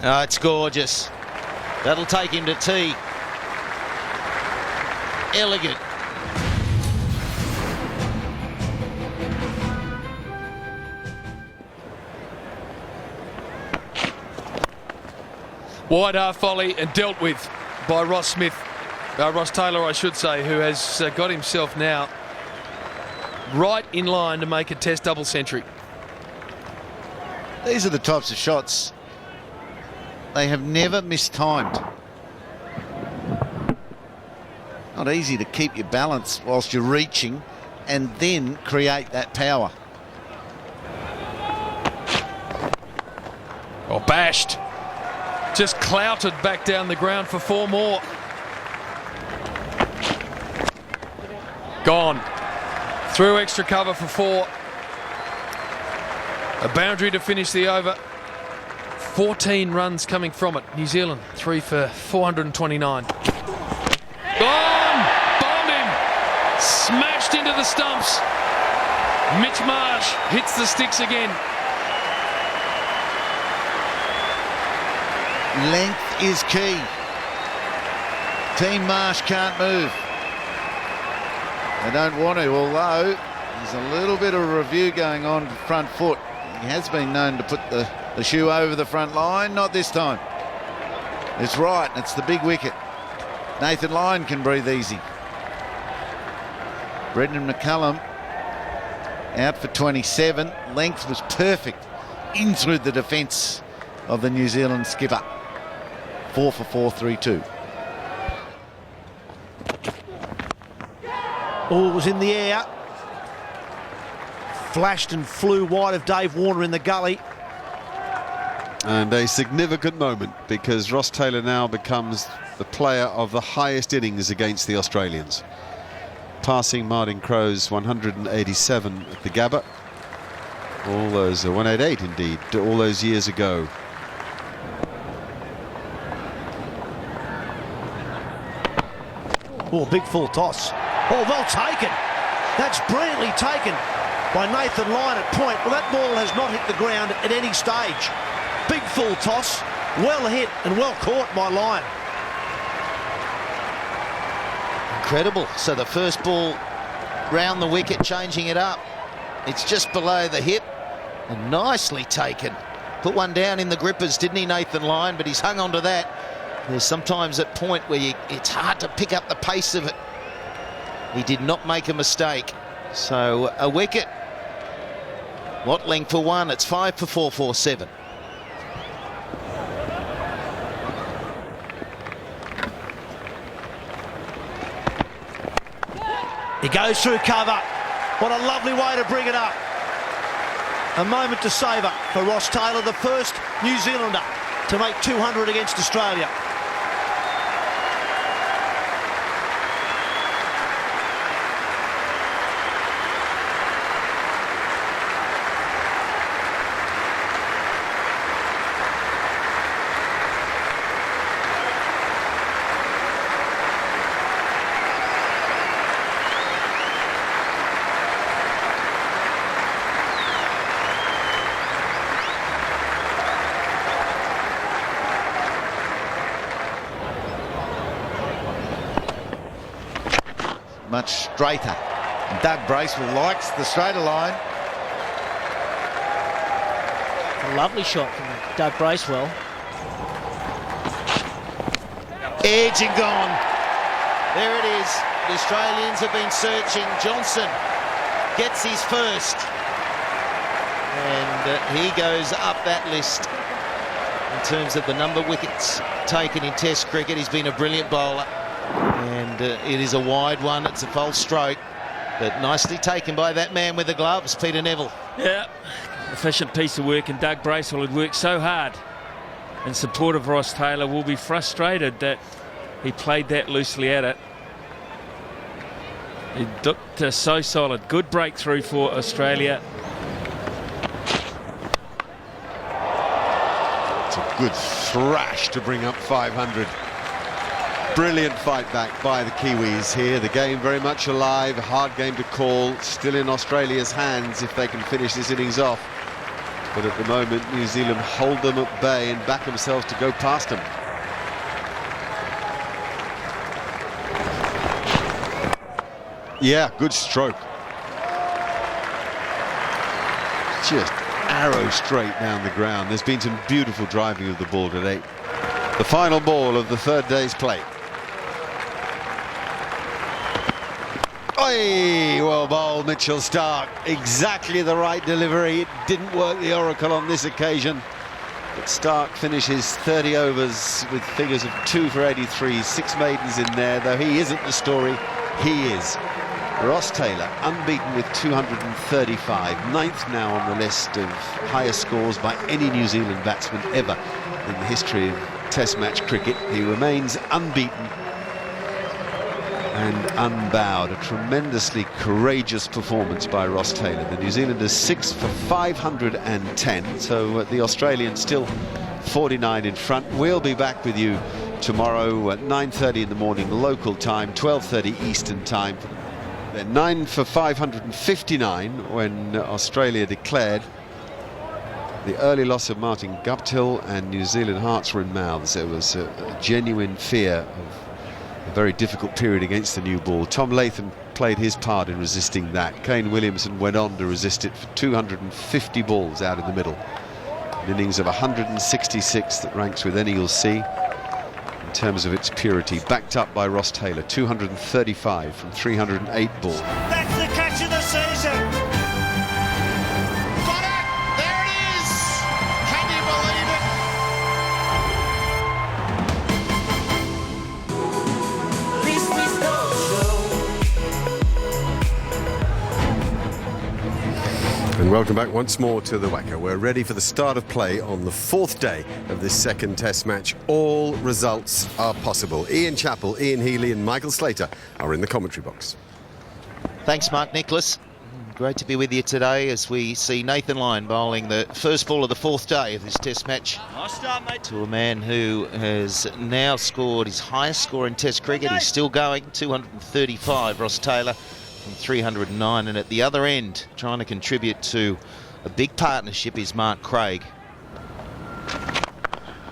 Oh, it's gorgeous. That'll take him to tea. Elegant.
Wide half volley and dealt with by Ross Taylor, I should say, who has got himself now right in line to make a Test double century.
These are the types of shots they have never mistimed. Not easy to keep your balance whilst you're reaching and then create that power.
Oh, bashed. Just clouted back down the ground for 4 more. Gone. Through extra cover for 4. A boundary to finish the over. 14 runs coming from it. New Zealand 3 for 429. Gone! Bombed him! Smashed into the stumps. Mitch Marsh hits the sticks again.
Length is key. Team Marsh can't move. They don't want to, although there's a little bit of review going on front foot. He has been known to put the shoe over the front line. Not this time. It's right, and it's the big wicket. Nathan Lyon can breathe easy. Brendan McCullum out for 27. Length was perfect in through the defence of the New Zealand skipper. 4 for 4, 3-2.
Ball was in the air. Flashed and flew wide of Dave Warner in the gully.
And a significant moment, because Ross Taylor now becomes the player of the highest innings against the Australians, passing Martin Crowe's 187 at the Gabba. All those 188 indeed, all those years ago.
Oh, big full toss. Oh, well taken. That's brilliantly taken by Nathan Lyon at point. Well, that ball has not hit the ground at any stage. Big full toss, well hit and well caught by Lyon.
Incredible. So the first ball round the wicket, changing it up. It's just below the hip and nicely taken put one down in the grippers, didn't he, Nathan Lyon? But he's hung on to that. There's sometimes a point where it's hard to pick up the pace of it. He did not make a mistake. So a wicket. Watling for one. It's 5 for 447.
He goes through cover. What a lovely way to bring it up. A moment to savour for Ross Taylor, the first New Zealander to make 200 against Australia.
Much straighter. Doug Bracewell likes the straighter line.
A lovely shot from Doug Bracewell.
Edge and gone. There it is. The Australians have been searching. Johnson gets his first. And he goes up that list in terms of the number of wickets taken in Test cricket. He's been a brilliant bowler. And it is a wide one. It's a false stroke, but nicely taken by that man with the gloves, Peter Neville.
Yeah, efficient piece of work, and Doug Bracewell had worked so hard in support of Ross Taylor. Will be frustrated that he played that loosely at it. He looked so solid. Good breakthrough for Australia.
It's a good thrash to bring up 500. Brilliant fight back by the Kiwis here. The game very much alive, hard game to call, still in Australia's hands if they can finish this innings off. But at the moment, New Zealand hold them at bay and back themselves to go past them. Yeah, good stroke. Just arrow straight down the ground. There's been some beautiful driving of the ball today. The final ball of the third day's play. Oi, well bowled, Mitchell Starc. Exactly the right delivery. It didn't work the oracle on this occasion. But Starc finishes 30 overs with figures of 2 for 83, 6 maidens in there, though he isn't the story, he is. Ross Taylor, unbeaten with 235, ninth now on the list of highest scores by any New Zealand batsman ever in the history of Test match cricket. He remains unbeaten and unbowed. A tremendously courageous performance by Ross Taylor. The New Zealanders 6 for 510, so the Australians still 49 in front. We'll be back with you tomorrow at 9:30 in the morning local time, 12:30 Eastern time. They're 9 for 559 when Australia declared the early loss of Martin Guptill and New Zealand hearts were in mouths. There was a genuine fear of a very difficult period against the new ball. Tom Latham played his part in resisting that. Kane Williamson went on to resist it for 250 balls out in the middle. An innings of 166 that ranks with any you'll see in terms of its purity, backed up by Ross Taylor, 235 from 308 balls.
That's the catch of the season.
Got it! There it is! Can you believe it?
And welcome back once more to the Wacker. We're ready for the start of play on the fourth day of this second Test match. All results are possible. Ian Chappell, Ian Healy and Michael Slater are in the commentary box.
Thanks, Mark Nicholas. Great to be with you today as we see Nathan Lyon bowling the first ball of the fourth day of this Test match.
Nice start, mate.
To a man who has now scored his highest score in Test cricket. He's still going, 235, Ross Taylor, from 309. And at the other end, trying to contribute to a big partnership is Mark Craig.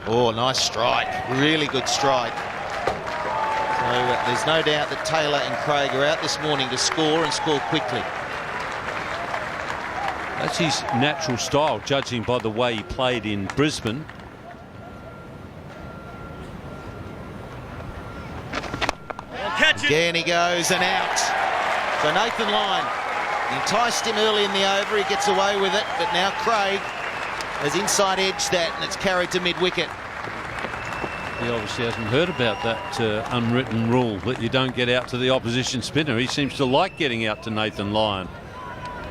Oh, nice strike. Really good strike. So there's no doubt that Taylor and Craig are out this morning to score and score quickly.
That's his natural style, judging by the way he played in Brisbane.
Again he goes and out. So Nathan Lyon enticed him early in the over. He gets away with it, but now Craig has inside edged that, and it's carried to mid-wicket.
He obviously hasn't heard about that unwritten rule that you don't get out to the opposition spinner. He seems to like getting out to Nathan Lyon.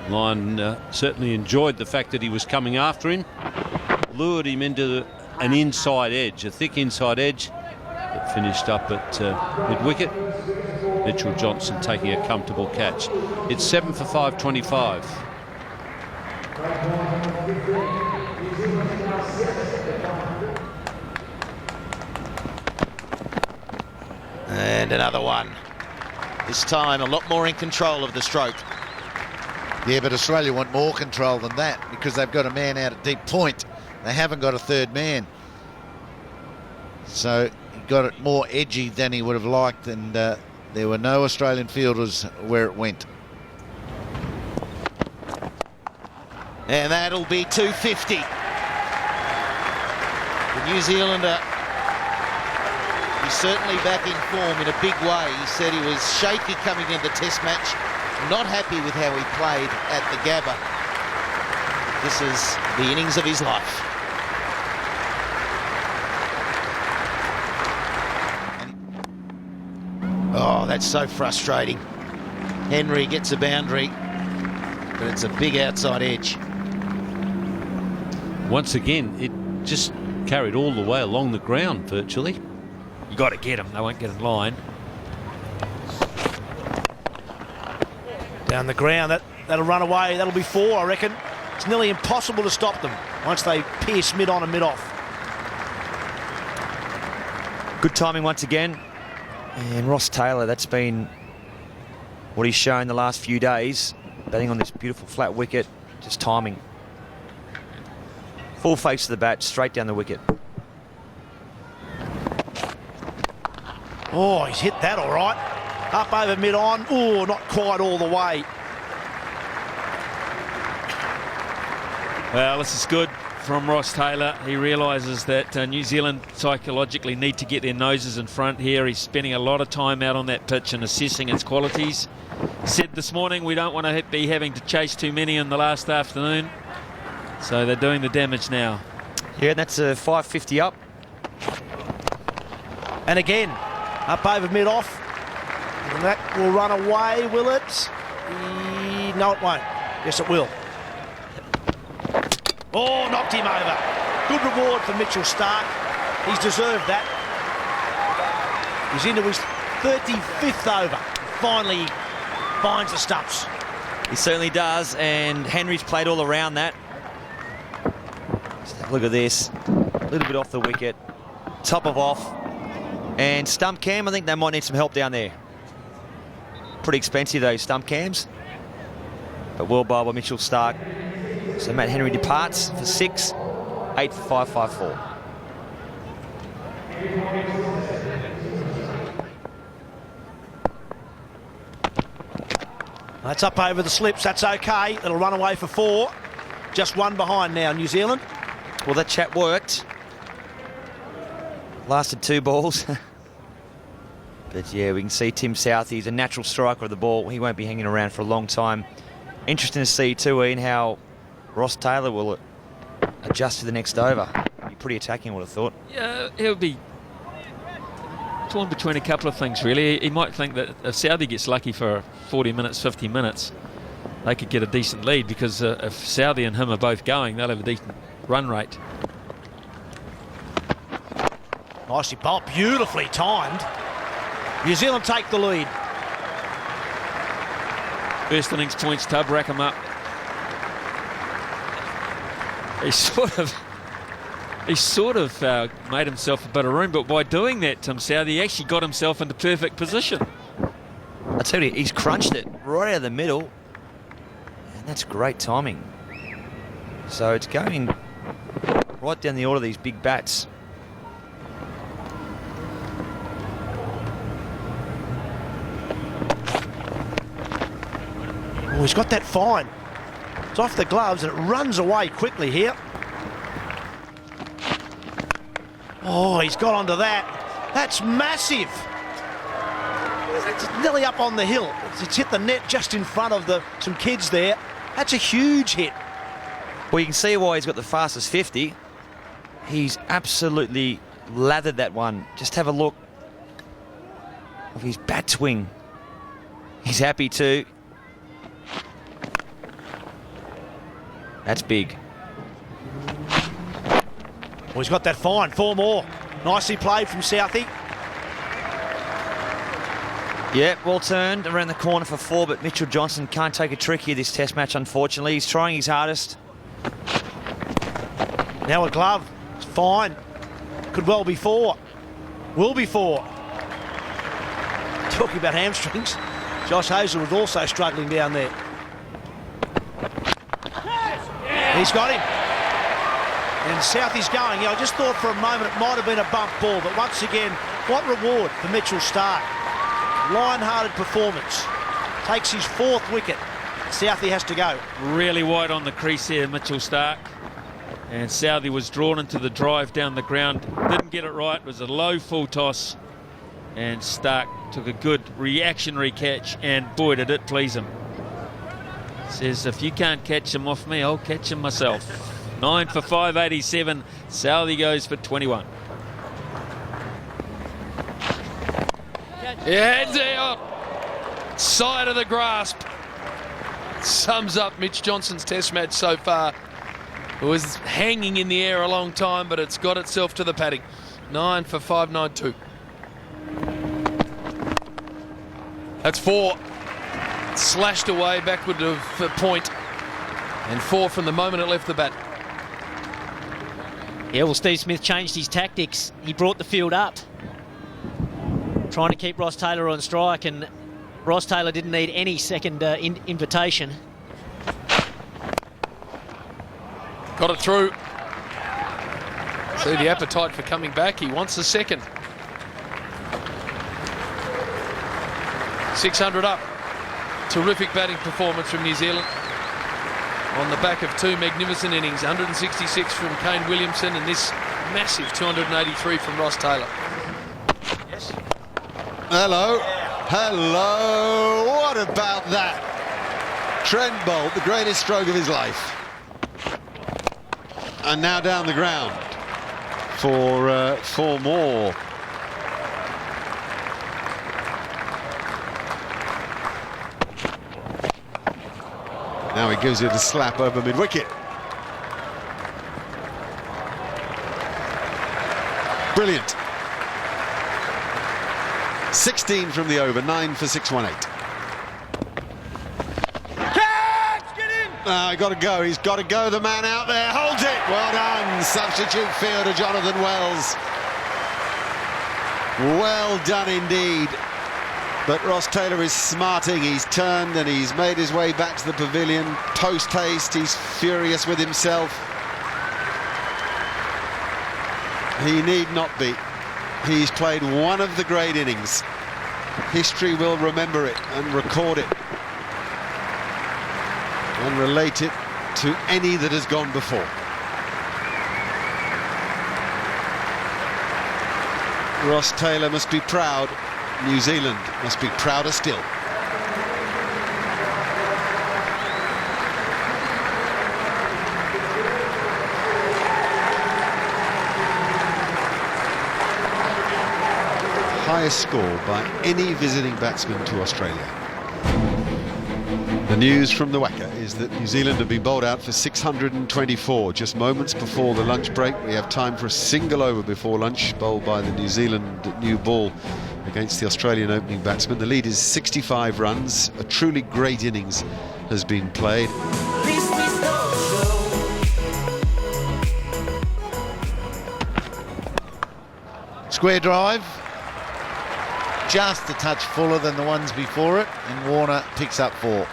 Lyon certainly enjoyed the fact that he was coming after him, lured him into an inside edge, a thick inside edge that finished up at mid-wicket. Mitchell Johnson taking a comfortable catch. It's 7 for 525.
And another one. This time a lot more in control of the stroke.
Yeah, but Australia want more control than that because they've got a man out at deep point. They haven't got a third man. So he got it more edgy than he would have liked, and there were no Australian fielders where it went.
And that'll be 250. The New Zealander, he's certainly back in form in a big way. He said he was shaky coming into the Test match, not happy with how he played at the Gabba. This is the innings of his life. Oh, that's so frustrating. Henry gets a boundary, but it's a big outside edge.
Once again, it just carried all the way along the ground virtually.
You got to get them. They won't get in line.
Down the ground, that'll run away. That'll be 4, I reckon. It's nearly impossible to stop them once they pierce mid-on and mid-off.
Good timing once again. And Ross Taylor, that's been what he's shown the last few days. Batting on this beautiful flat wicket, just timing. Full face of the bat, straight down the wicket.
Oh, he's hit that all right. Up over mid-on. Oh, not quite all the way.
Well, this is good from Ross Taylor. He realises that New Zealand psychologically need to get their noses in front here. He's spending a lot of time out on that pitch and assessing its qualities. Said this morning we don't want to be having to chase too many in the last afternoon. So they're doing the damage now.
Yeah, that's a 550 up.
And again, up over mid-off. And that will run away, will it? No, it won't. Yes, it will. Oh, knocked him over. Good reward for Mitchell Starc. He's deserved that. He's into his 35th over. Finally, he finds the stumps.
He certainly does, and Henry's played all around that. Just have a look at this. A little bit off the wicket. Top of off. And stump cam, I think they might need some help down there. Pretty expensive, those stump cams. But well bowled by Mitchell Starc. So Matt Henry departs for 6, 8 for 554.
That's up over the slips. That's okay. It'll run away for 4. Just one behind now, New Zealand.
Well, that chat worked. Lasted 2 balls. But yeah, we can see Tim Southee. He's a natural striker of the ball. He won't be hanging around for a long time. Interesting to see too, Ian, how Ross Taylor will adjust to the next over. Be pretty attacking, I would have thought.
Yeah, he'll be torn between a couple of things, really. He might think that if Southee gets lucky for 40 minutes, 50 minutes, they could get a decent lead, because if Southee and him are both going, they'll have a decent run rate.
Nicely bowled, beautifully timed. New Zealand take the lead.
First innings points, Tub, rack him up. He sort of made himself a bit of room, but by doing that, Tim Southee, he actually got himself into perfect position.
I tell you, he's crunched it right out of the middle, and that's great timing. So it's going right down the order of these big bats.
Oh, he's got that fine. It's off the gloves and it runs away quickly here. Oh, he's got onto that. That's massive. It's nearly up on the hill. It's hit the net just in front of some kids there. That's a huge hit.
Well, you can see why he's got the fastest 50. He's absolutely lathered that one. Just have a look of his bat swing. He's happy too. That's big.
Well, he's got that fine. 4 more. Nicely played from Southie.
Yeah, well turned around the corner for 4, but Mitchell Johnson can't take a trick here this test match, unfortunately. He's trying his hardest.
Now a glove. It's fine. Could well be 4. Will be 4. Talking about hamstrings, Josh Hazel was also struggling down there. He's got him. And Southie's going. I just thought for a moment it might have been a bump ball, but once again, what reward for Mitchell Starc. Lion-hearted performance. Takes his 4th wicket. Southie has to go.
Really wide on the crease here, Mitchell Starc. And Southie was drawn into the drive down the ground. Didn't get it right. It was a low full toss. And Starc took a good reactionary catch, and boy, did it please him. Says, if you can't catch him off me, I'll catch him myself. 9 for 587. Southie goes for 21.
Yeah, heads out. Side of the grasp. Sums up Mitch Johnson's test match so far. It was hanging in the air a long time, but it's got itself to the padding. 9 for 592. That's 4. Slashed away backward of a point. And 4 from the moment it left the bat.
Yeah, well, Steve Smith changed his tactics. He brought the field up, trying to keep Ross Taylor on strike, and Ross Taylor didn't need any second invitation.
Got it through. See the appetite for coming back. He wants the second. 600 up. Terrific batting performance from New Zealand on the back of 2 magnificent innings. 166 from Kane Williamson and this massive 283 from Ross Taylor.
Yes.
Hello. Hello. What about that? Trent Bolt, the greatest stroke of his life. And now down the ground for 4 more. Now he gives it a slap over mid-wicket. Brilliant. 16 from the over, 9 for 618. He's got to go. He's got to go. The man out there holds it. Well done. Substitute fielder Jonathan Wells. Well done indeed. But Ross Taylor is smarting. He's turned and he's made his way back to the pavilion. Post-haste, he's furious with himself. He need not be. He's played one of the great innings. History will remember it and record it and relate it to any that has gone before. Ross Taylor must be proud. New Zealand must be prouder still. Highest score by any visiting batsman to Australia. The news from the Wacker is that New Zealand have been bowled out for 624. Just moments before the lunch break, we have time for a single over before lunch, bowled by the New Zealand new ball against the Australian opening batsman. The lead is 65 runs. A truly great innings has been played.
Square drive. Just a touch fuller than the ones before it, and Warner picks up 4.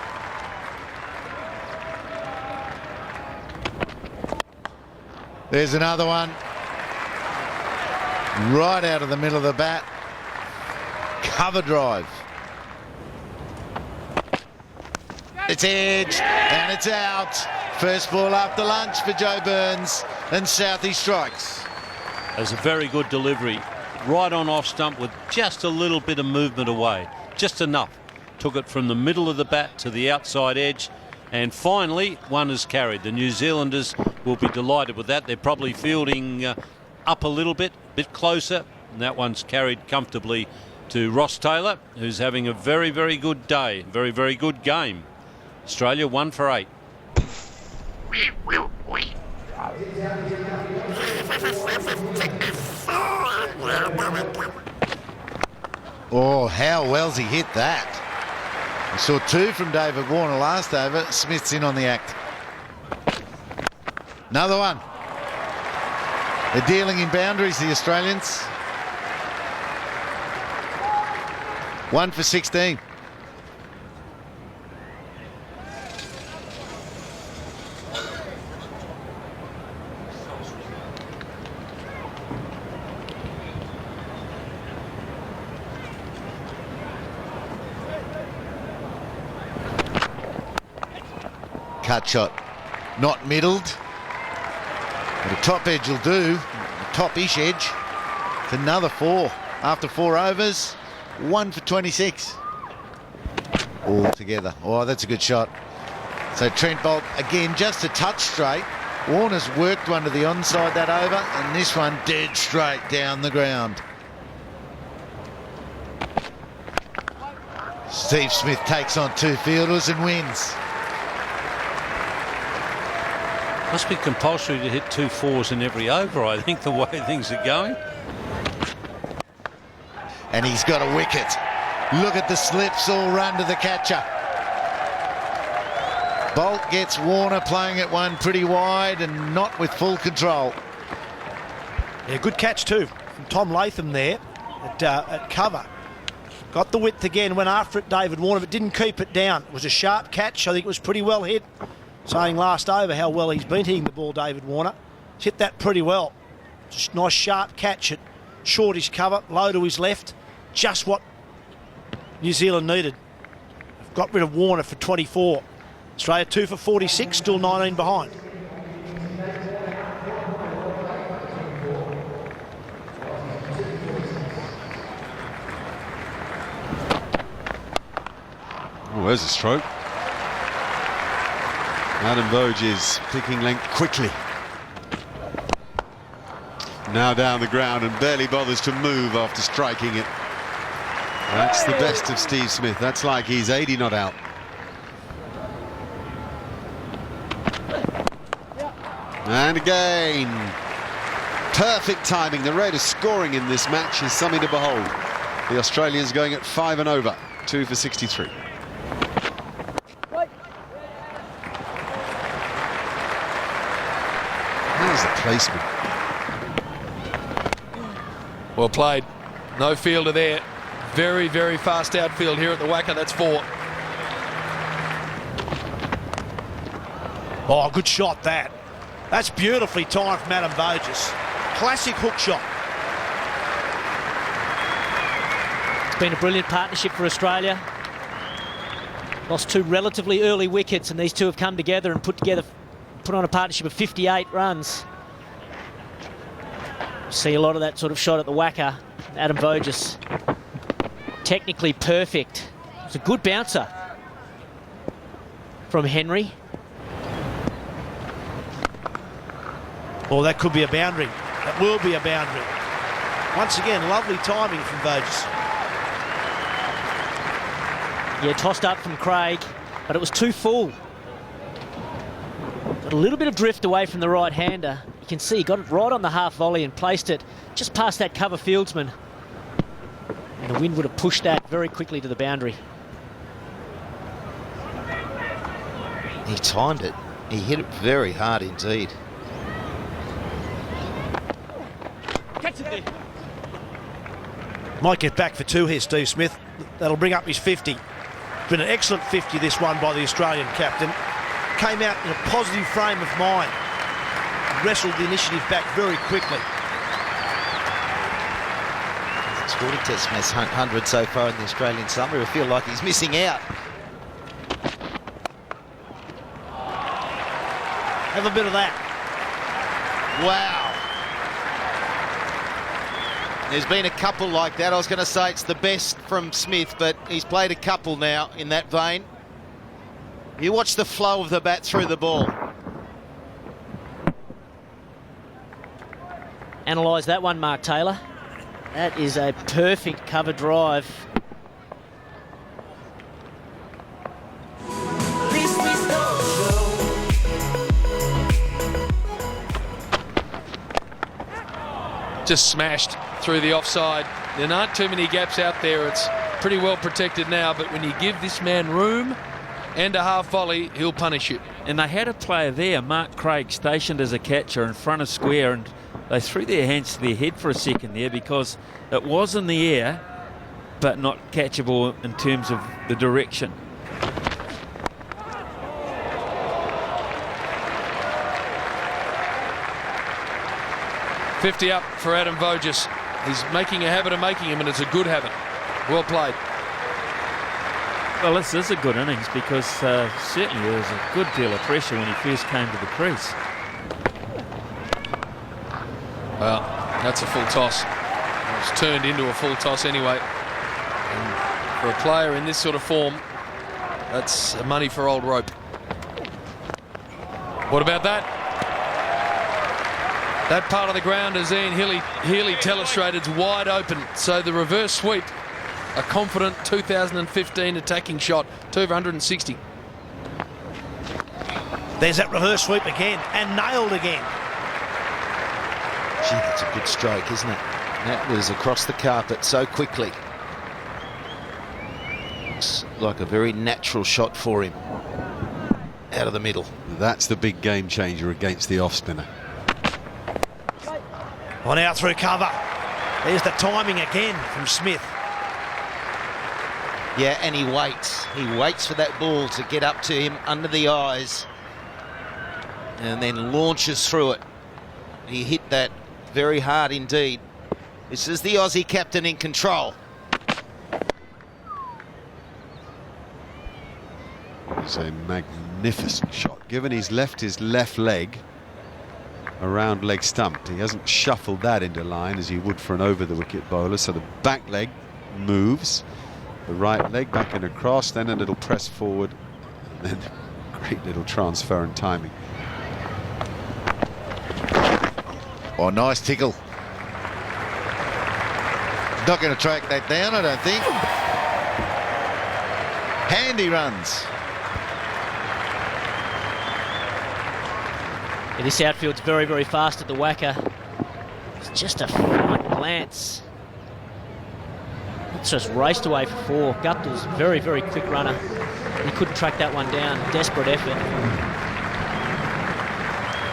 There's another one. Right out of the middle of the bat. Cover drive. It's edged and it's out. First ball after lunch for Joe Burns, and Southie strikes.
It was a very good delivery. Right on off stump with just a little bit of movement away. Just enough. Took it from the middle of the bat to the outside edge. And finally, one is carried. The New Zealanders will be delighted with that. They're probably fielding up a little bit closer. And that one's carried comfortably to Ross Taylor, who's having a very, very good day. Very, very good game. Australia 1 for 8.
Oh, how well's he hit that? We saw 2 from David Warner last over. Smith's in on the act. Another one. They're dealing in boundaries, the Australians. 1 for 16. Cut shot, not middled, but a top edge will do, a top-ish edge. It's another 4 after 4 overs, 1 for 26 all together. Oh, that's a good shot. So Trent Bolt again just a touch straight. Warner's worked one to the onside that over, and this one dead straight down the ground. Steve Smith takes on 2 fielders and wins.
Must be compulsory to hit 2 4s in every over, I think, the way things are going.
And he's got a wicket. Look at the slips all run to the catcher. Bolt gets Warner playing at one pretty wide and not with full control.
Yeah, good catch too from Tom Latham there at cover. Got the width again, went after it, David Warner, but didn't keep it down. It was a sharp catch. I think it was pretty well hit. Saying last over how well he's been hitting the ball, David Warner. He's hit that pretty well. Just nice sharp catch at shortish cover, low to his left. Just what New Zealand needed. Got rid of Warner for 24. Australia 2 for 46, still 19 behind.
Oh, there's a stroke. Adam Voge is picking length quickly. Now down the ground and barely bothers to move after striking it. That's the best of Steve Smith. That's like he's 80 not out. And again, perfect timing. The rate of scoring in this match is something to behold. The Australians going at 5 and over, 2 for 63. How's the placement?
Well played. No fielder there. Very, very fast outfield here at the Wacker. That's 4.
Oh, good shot that. That's beautifully timed from Adam Voges. Classic hook shot.
It's been a brilliant partnership for Australia. Lost 2 relatively early wickets, and these two have come together and put on a partnership of 58 runs. See a lot of that sort of shot at the Wacker. Adam Voges, technically perfect. It's a good bouncer from Henry.
Oh, that could be a boundary. That will be a boundary. Once again, lovely timing from Voges.
Yeah, tossed up from Craig, but it was too full. Got a little bit of drift away from the right-hander. You can see he got it right on the half volley and placed it just past that cover fieldsman. And the wind would have pushed that very quickly to the boundary.
He timed it. He hit it very hard indeed.
Might get back for 2 here, Steve Smith. That'll bring up his 50. Been an excellent 50, this one by the Australian captain. Came out in a positive frame of mind. Wrestled the initiative back very quickly.
Scored a test match 100 so far in the Australian summer. I feel like he's missing out.
Have a bit of that.
Wow.
There's been a couple like that. I was going to say it's the best from Smith, but he's played a couple now in that vein. You watch the flow of the bat through the ball.
Analyse that one, Mark Taylor. That is a perfect cover drive.
Just smashed through the offside. There aren't too many gaps out there. It's pretty well protected now, but when you give this man room and a half volley, he'll punish you.
And they had a player there, Mark Craig, stationed as a catcher in front of square, and they threw their hands to their head for a second there because it was in the air, but not catchable in terms of the direction.
$50 up for Adam Voges. He's making a habit of making them, and it's a good habit. Well played.
Well, this is a good innings because certainly there was a good deal of pressure when he first came to the crease.
Well, that's a full toss. It's turned into a full toss anyway. And for a player in this sort of form, that's money for old rope. What about that? That part of the ground, as Ian Healy telestrated, is wide open. So the reverse sweep, a confident 2015 attacking shot, 260.
There's that reverse sweep again, and nailed again.
Gee, that's a good stroke, isn't it? That was across the carpet so quickly. Looks like a very natural shot for him. Out of the middle.
That's the big game changer against the off spinner.
On out through cover. There's the timing again from Smith.
Yeah, and he waits. He waits for that ball to get up to him under the eyes and then launches through it. He hit that very hard indeed. This is the Aussie captain in control.
It's a magnificent shot. Given he's left his left leg around leg stump, he hasn't shuffled that into line as he would for an over-the-wicket bowler, so the back leg moves, the right leg back and across, then a little press forward, and then great little transfer and timing.
Oh, nice tickle. Not going to track that down, I don't think. Handy runs.
Yeah, this outfield's very, very fast at the whacker. It's just a fine glance. It's just raced away for four. Guptill's very, very quick runner. He couldn't track that one down. Desperate effort.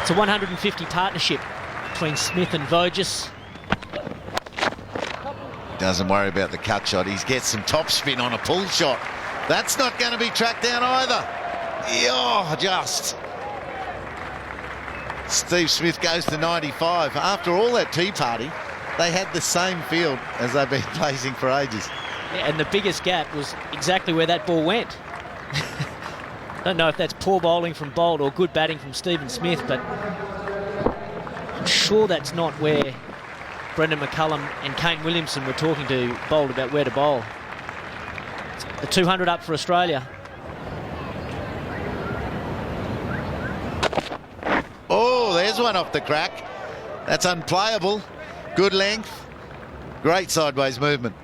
It's a 150 partnership between Smith and Voges.
Doesn't worry about the cut shot. He gets some top spin on a pull shot. That's not going to be tracked down either. Oh, just. Steve Smith goes to 95. After all that tea party, they had the same field as they've been blazing for ages.
Yeah, and the biggest gap was exactly where that ball went. Don't know if that's poor bowling from Boult or good batting from Stephen Smith, but I'm sure that's not where Brendan McCullum and Kane Williamson were talking to Boult about where to bowl. The 200 up for Australia.
Oh, there's one off the crack. That's unplayable. Good length. Great sideways movement.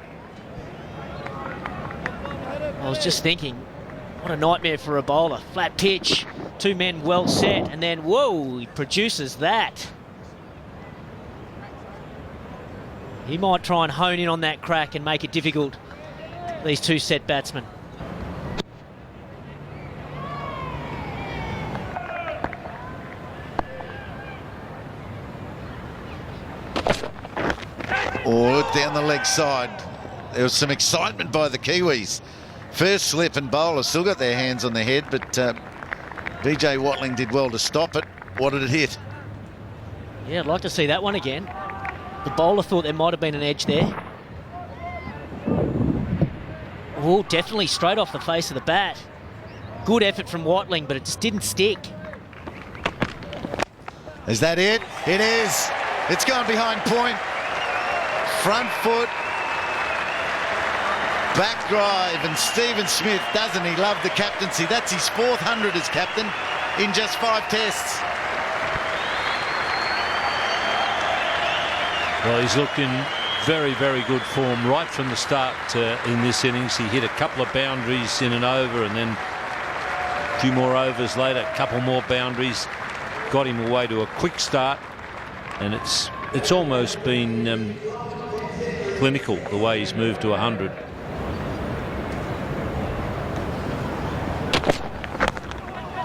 I was just thinking, what a nightmare for a bowler. Flat pitch, two men well set, and then, whoa, he produces that. He might try and hone in on that crack and make it difficult, these two set batsmen.
Oh, down the leg side. There was some excitement by the Kiwis. First slip and bowler still got their hands on their head, but BJ Watling did well to stop it. What did it hit?
Yeah, I'd like to see that one again. The bowler thought there might have been an edge there. Oh, definitely straight off the face of the bat. Good effort from Watling, but it just didn't stick.
Is that it? It is. It's gone behind point. Front foot. Back drive, and Stephen Smith, doesn't he love the captaincy? That's his 4th 100 as captain in just 5 tests.
Well, he's looked in very, very good form right from the start in this innings. He hit a couple of boundaries in and over, and then a few more overs later, a couple more boundaries, got him away to a quick start, and it's almost been clinical the way he's moved to 100.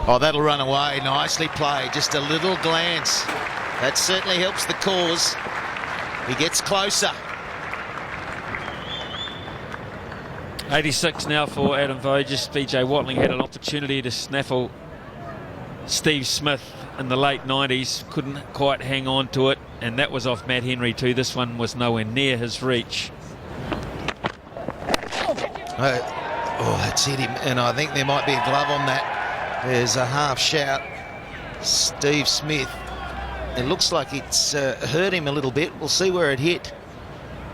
Oh, that'll run away. Nicely played. Just a little glance. That certainly helps the cause. He gets closer.
86 now for Adam Voges. BJ Watling had an opportunity to snaffle Steve Smith in the late 90s. Couldn't quite hang on to it, and that was off Matt Henry too. This one was nowhere near his reach.
Oh, that's hit him, and I think there might be a glove on that. There's a half shout. Steve Smith. It looks like it's hurt him a little bit. We'll see where it hit.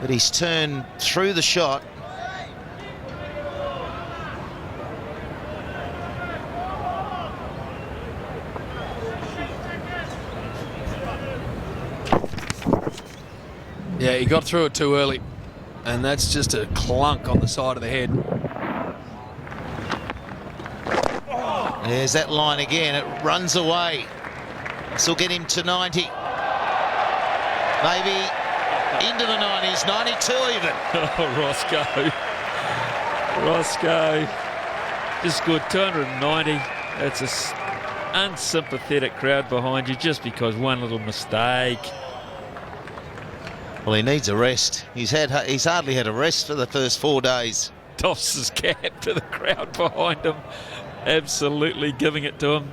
But he's turned through the shot.
Yeah, he got through it too early. And that's just a clunk on the side of the head.
There's that line again. It runs away. This will get him to 90. Maybe into the 90s. 92 even.
Oh, Roscoe. Just good. 290. That's an unsympathetic crowd behind you just because one little mistake.
Well, he needs a rest. He's hardly had a rest for the first 4 days.
Toss his cap to the crowd behind him. Absolutely giving it to him.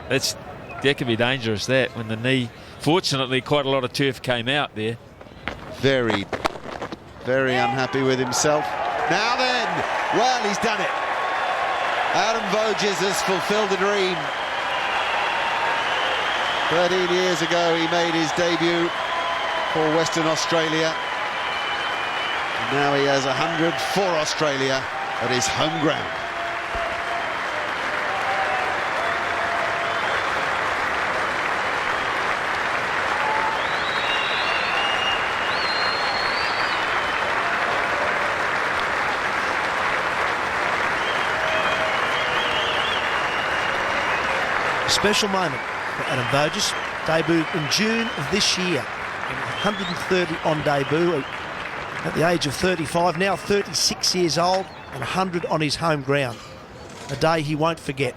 That could be dangerous, that, when the knee... Fortunately, quite a lot of turf came out there.
Very, very unhappy with himself. Now then, well, he's done it. Adam Voges has fulfilled a dream. 13 years ago, he made his debut for Western Australia. And now he has 100 for Australia at his home ground.
Special moment for Adam Voges. Debuted in June of this year. 130 on debut at the age of 35, now 36 years old, and 100 on his home ground. A day he won't forget.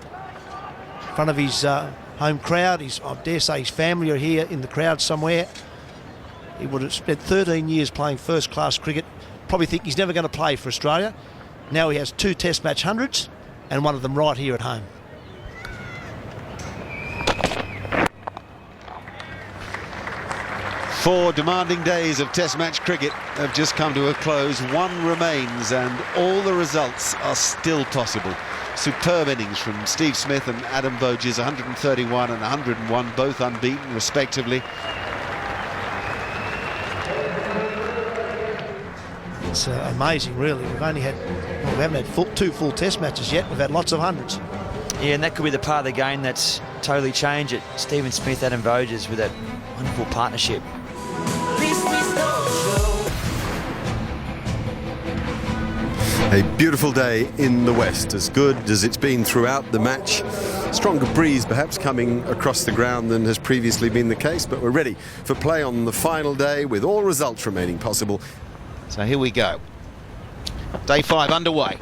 In front of his home crowd, I dare say his family are here in the crowd somewhere. He would have spent 13 years playing first-class cricket. Probably think he's never going to play for Australia. Now he has 2 Test match hundreds, and one of them right here at home.
Four demanding days of Test match cricket have just come to a close. One remains, and all the results are still possible. Superb innings from Steve Smith and Adam Voges, 131 and 101, both unbeaten respectively.
It's amazing, really. We haven't had 2 full Test matches yet. We've had lots of hundreds.
Yeah, and that could be the part of the game that's totally changed it. Stephen Smith, Adam Voges with that wonderful partnership.
A beautiful day in the west, as good as it's been throughout the match. Stronger breeze perhaps coming across the ground than has previously been the case, but we're ready for play on the final day with all results remaining possible.
So here we go. Day 5 underway.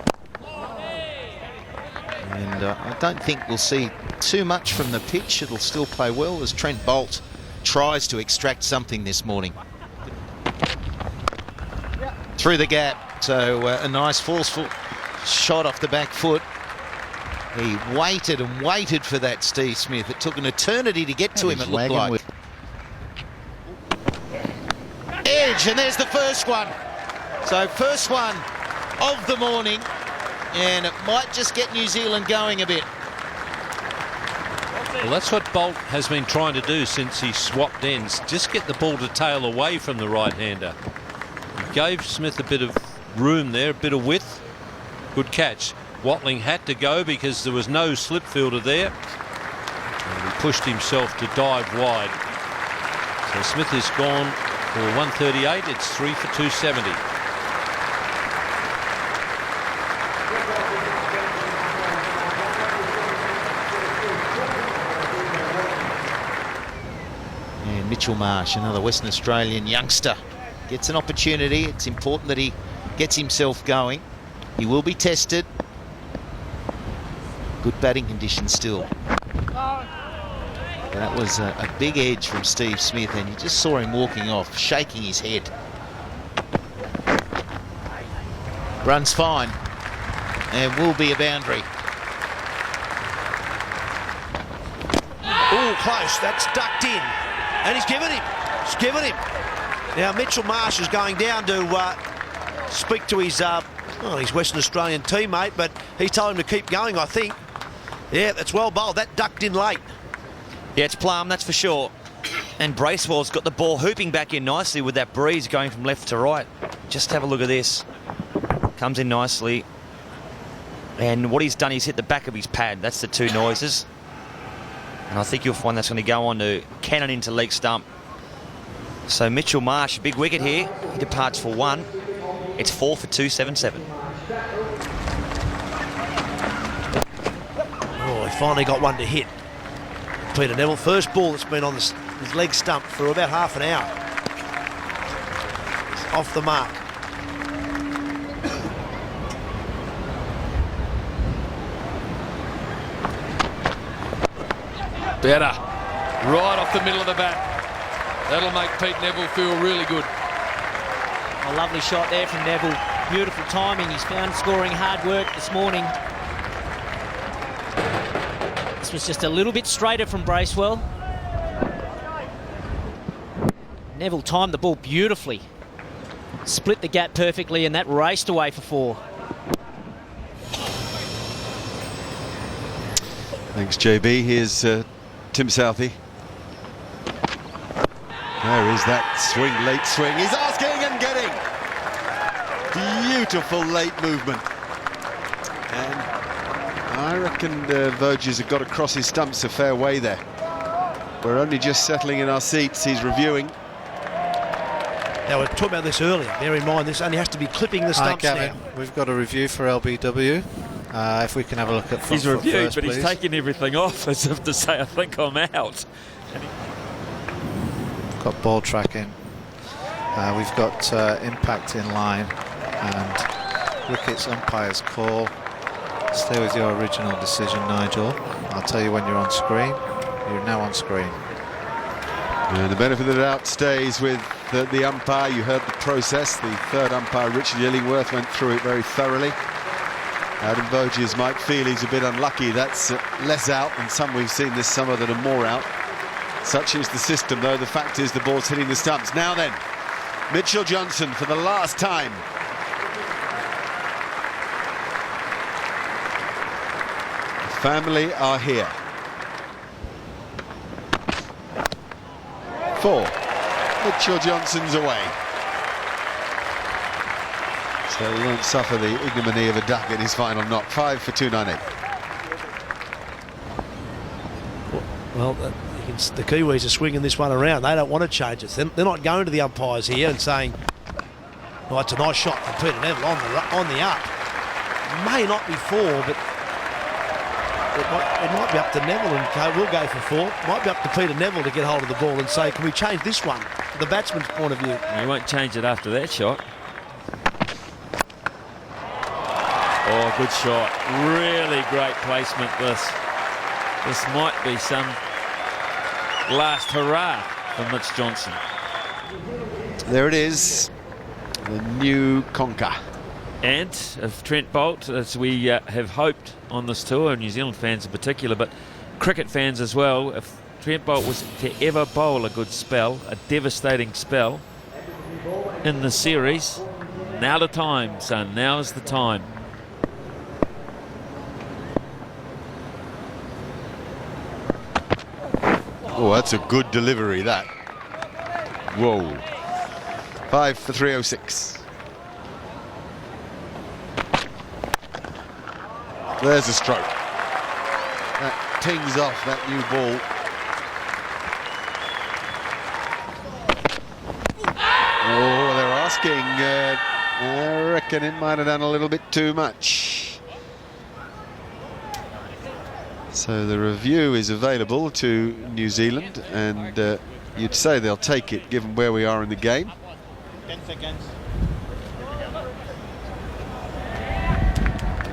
And I don't think we'll see too much from the pitch. It'll still play well as Trent Boult tries to extract something this morning. Through the gap. So a nice forceful shot off the back foot. He waited and waited for that, Steve Smith. It took an eternity to get to him, it looked like. Edge, and there's the first one. So first one of the morning, and it might just get New Zealand going a bit.
Well, that's what Bolt has been trying to do since he swapped ends. Just get the ball to tail away from the right-hander. He gave Smith a bit of room there, a bit of width. Good catch. Watling had to go because there was no slip fielder there. And he pushed himself to dive wide. So Smith is gone for 138. It's 3 for 270.
And Mitchell Marsh, another Western Australian youngster, gets an opportunity. It's important that he gets himself going. He will be tested. Good batting conditions still. That was a big edge from Steve Smith, and you just saw him walking off, shaking his head. Runs fine, and will be a boundary.
Oh, close. That's ducked in. And he's given him. He's given him. Now, Mitchell Marsh is going down to speak to his Western Australian teammate, but he's told him to keep going, I think. Yeah, that's well bowled. That ducked in late.
Yeah, it's plum, that's for sure. And Bracewell's got the ball hooping back in nicely with that breeze going from left to right. Just have a look at this. Comes in nicely. And what he's done, he's hit the back of his pad. That's the two noises. And I think you'll find that's going to go on to cannon into leg stump. So Mitchell Marsh, big wicket here. He departs for 1. It's 4 for 277.
Oh, he finally got one to hit. Peter Neville, first ball that's been on his leg stump for about half an hour. It's off the mark.
Better. Right off the middle of the bat. That'll make Pete Neville feel really good.
A lovely shot there from Neville. Beautiful timing. He's found scoring hard work this morning. This was just a little bit straighter from Bracewell. Neville timed the ball beautifully. Split the gap perfectly, and that raced away for 4.
Thanks, JB. Here's Tim Southey. There is that swing, late swing. He's asking and getting. Beautiful late movement. And I reckon Verges have got across his stumps a fair way there. We're only just settling in our seats. He's reviewing.
Now, we were talking about this earlier. Bear in mind, this only has to be clipping the stumps now.
We've got a review for LBW. If we can have a look at front
He's
foot
reviewed,
first,
but
please.
he's taking everything off as if to say, I think I'm out.
Got ball tracking. We've got impact in line and wickets umpire's call. Stay with your original decision, Nigel. I'll tell you when you're on screen. You're now on screen.
And the benefit of the doubt stays with the umpire. You heard the process. The third umpire, Richard Illingworth, went through it very thoroughly. Adam Verges might feel he's a bit unlucky. That's less out than some we've seen this summer that are more out. Such is the system, though. The fact is the ball's hitting the stumps. Now then, Mitchell Johnson for the last time. The family are here. 4. Mitchell Johnson's away. So he won't suffer the ignominy of a duck in his final knock. 5 for 298.
Well, the Kiwis are swinging this one around. They don't want to change it. They're not going to the umpires here and saying, "Oh, it's a nice shot from Peter Neville on the up." May not be 4, but it might be up to Neville, and we'll go for 4. It might be up to Peter Neville to get hold of the ball and say, "Can we change this one?" From the batsman's point of view.
He won't change it after that shot. Oh, good shot. Really great placement, this. This might be some last hurrah for Mitch Johnson.
There it is. The new conker.
And if Trent Bolt, as we have hoped on this tour, New Zealand fans in particular, but cricket fans as well, if Trent Bolt was to ever bowl a good spell, a devastating spell in the series, now the time, son, now is the time.
Oh, that's a good delivery, that. Whoa. 5 for 306. There's a stroke. That tings off that new ball. Oh, they're asking. I reckon it might have done a little bit too much. So the review is available to New Zealand, and you'd say they'll take it given where we are in the game.
10 seconds.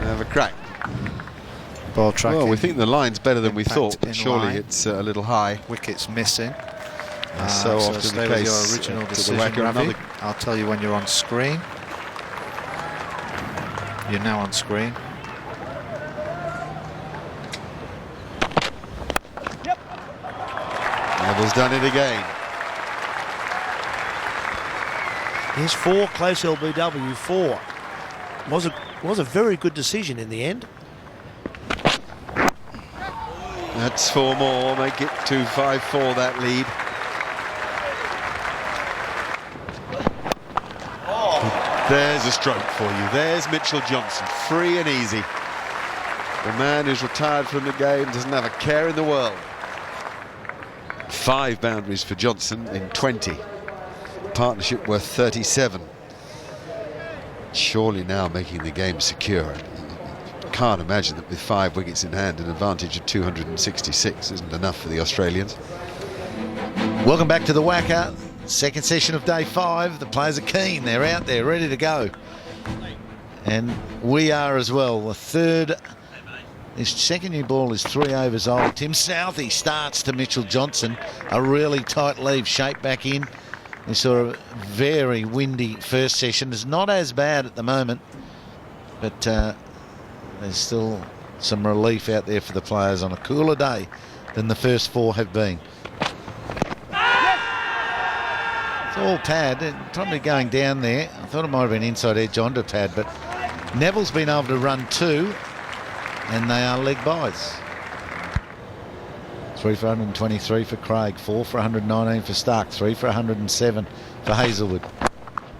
Have a crack.
Ball tracking.
Well, we think the line's better than we
Impact
thought, but
in
surely
line.
it's a little high.
Wickets missing.
So often
stay
the
with
case
your original
to the
decision,
Wacker.
Ravi.
Another-
I'll tell you when you're on screen. You're now on screen.
Neville's done it again.
Here's 4, close LBW, 4. Was a very good decision in the end.
That's 4 more, make it 2-5-4 that lead. There's a stroke for you. There's Mitchell Johnson, free and easy. The man who's retired from the game doesn't have a care in the world. 5 boundaries for Johnson in 20. Partnership worth 37. Surely now making the game secure. Can't imagine that with 5 wickets in hand, an advantage of 266 isn't enough for the Australians.
Welcome back to the Wacker. Second session of day 5. The players are keen. They're out there, ready to go. And we are as well. The third, this second new ball is 3 overs old. Tim Southey starts to Mitchell Johnson. A really tight leave, shape back in. This sort of very windy first session. It's not as bad at the moment, but there's still some relief out there for the players on a cooler day than the first 4 have been. It's all pad, probably going down there. I thought it might have been inside edge onto pad, but Neville's been able to run 2, and they are leg byes. 3 for 123 for Craig, 4 for 119 for Stark, 3 for 107 for Hazelwood.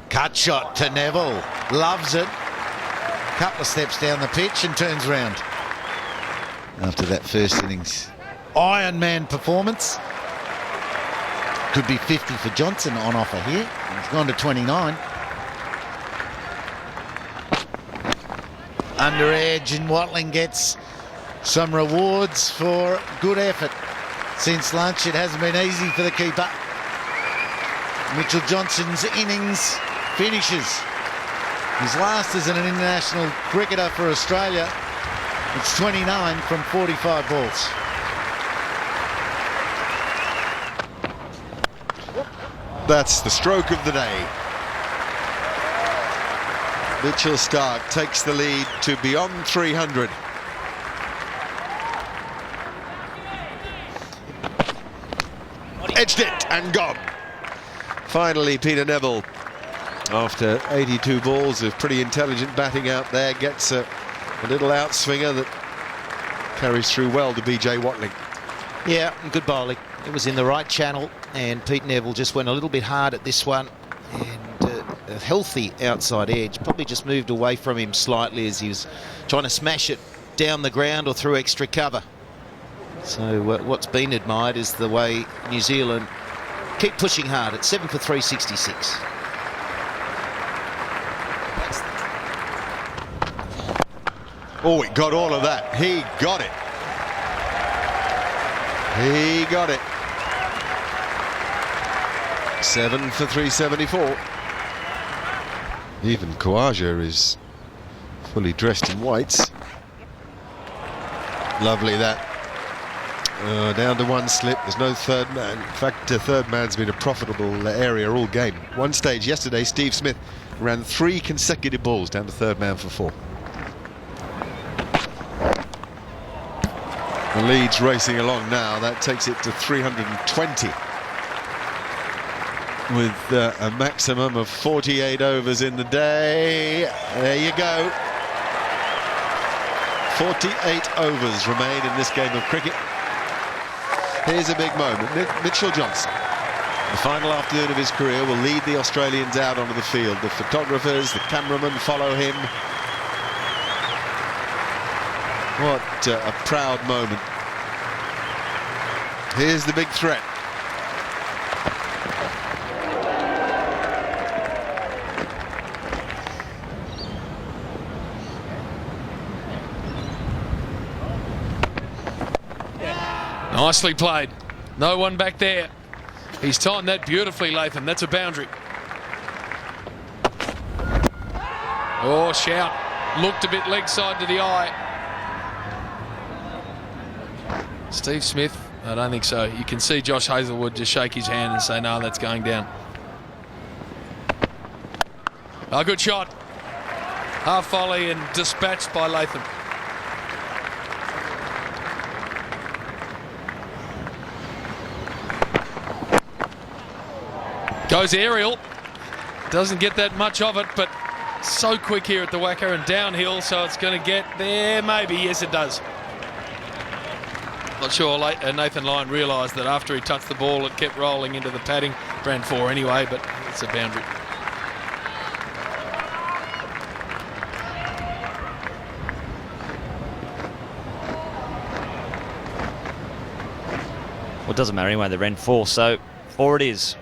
Cut shot to Neville, loves it. Couple of steps down the pitch and turns round. After that first innings Iron Man performance. Could be 50 for Johnson on offer here. He's gone to 29. Under edge, and Watling gets some rewards for good effort. Since lunch, it hasn't been easy for the keeper. Mitchell Johnson's innings finishes. His last as an international cricketer for Australia. It's 29 from 45 balls.
That's the stroke of the day. Mitchell Stark takes the lead to beyond 300. Edged it and gone. Finally, Peter Neville, after 82 balls of pretty intelligent batting out there, gets a little outswinger that carries through well to BJ Watling.
Yeah, good bowling. It was in the right channel, and Pete Neville just went a little bit hard at this one, and a healthy outside edge. Probably just moved away from him slightly as he was trying to smash it down the ground or through extra cover. So what's been admired is the way New Zealand keep pushing hard at 7 for 366.
Oh, he got all of that. He got it. He got it. 7 for 374. Even Khawaja is fully dressed in whites. Lovely that. Down to 1 slip. There's no third man. In fact, third man's been a profitable area all game. One stage yesterday, Steve Smith ran 3 consecutive balls down to third man for 4. The lead's racing along now. That takes it to 320 with a maximum of 48 overs in the day. There you go. 48 overs remain in this game of cricket. Here's a big moment. Mitchell Johnson, the final afternoon of his career, will lead the Australians out onto the field. The photographers, the cameramen follow him. What a proud moment. Here's the big threat.
Nicely played. No one back there. He's timed that beautifully, Latham. That's a boundary. Oh, shout. Looked a bit leg side to the eye. Steve Smith, I don't think so. You can see Josh Hazlewood just shake his hand and say, no, that's going down. Oh, good shot. Half volley and dispatched by Latham. Goes aerial. Doesn't get that much of it, but so quick here at the Wacker and downhill, so it's going to get there. Maybe, yes, it does. Not sure Nathan Lyon realised that after he touched the ball, it kept rolling into the padding. Ran 4 anyway, but it's a boundary.
Well, it doesn't matter anyway, they ran 4, so 4 it is.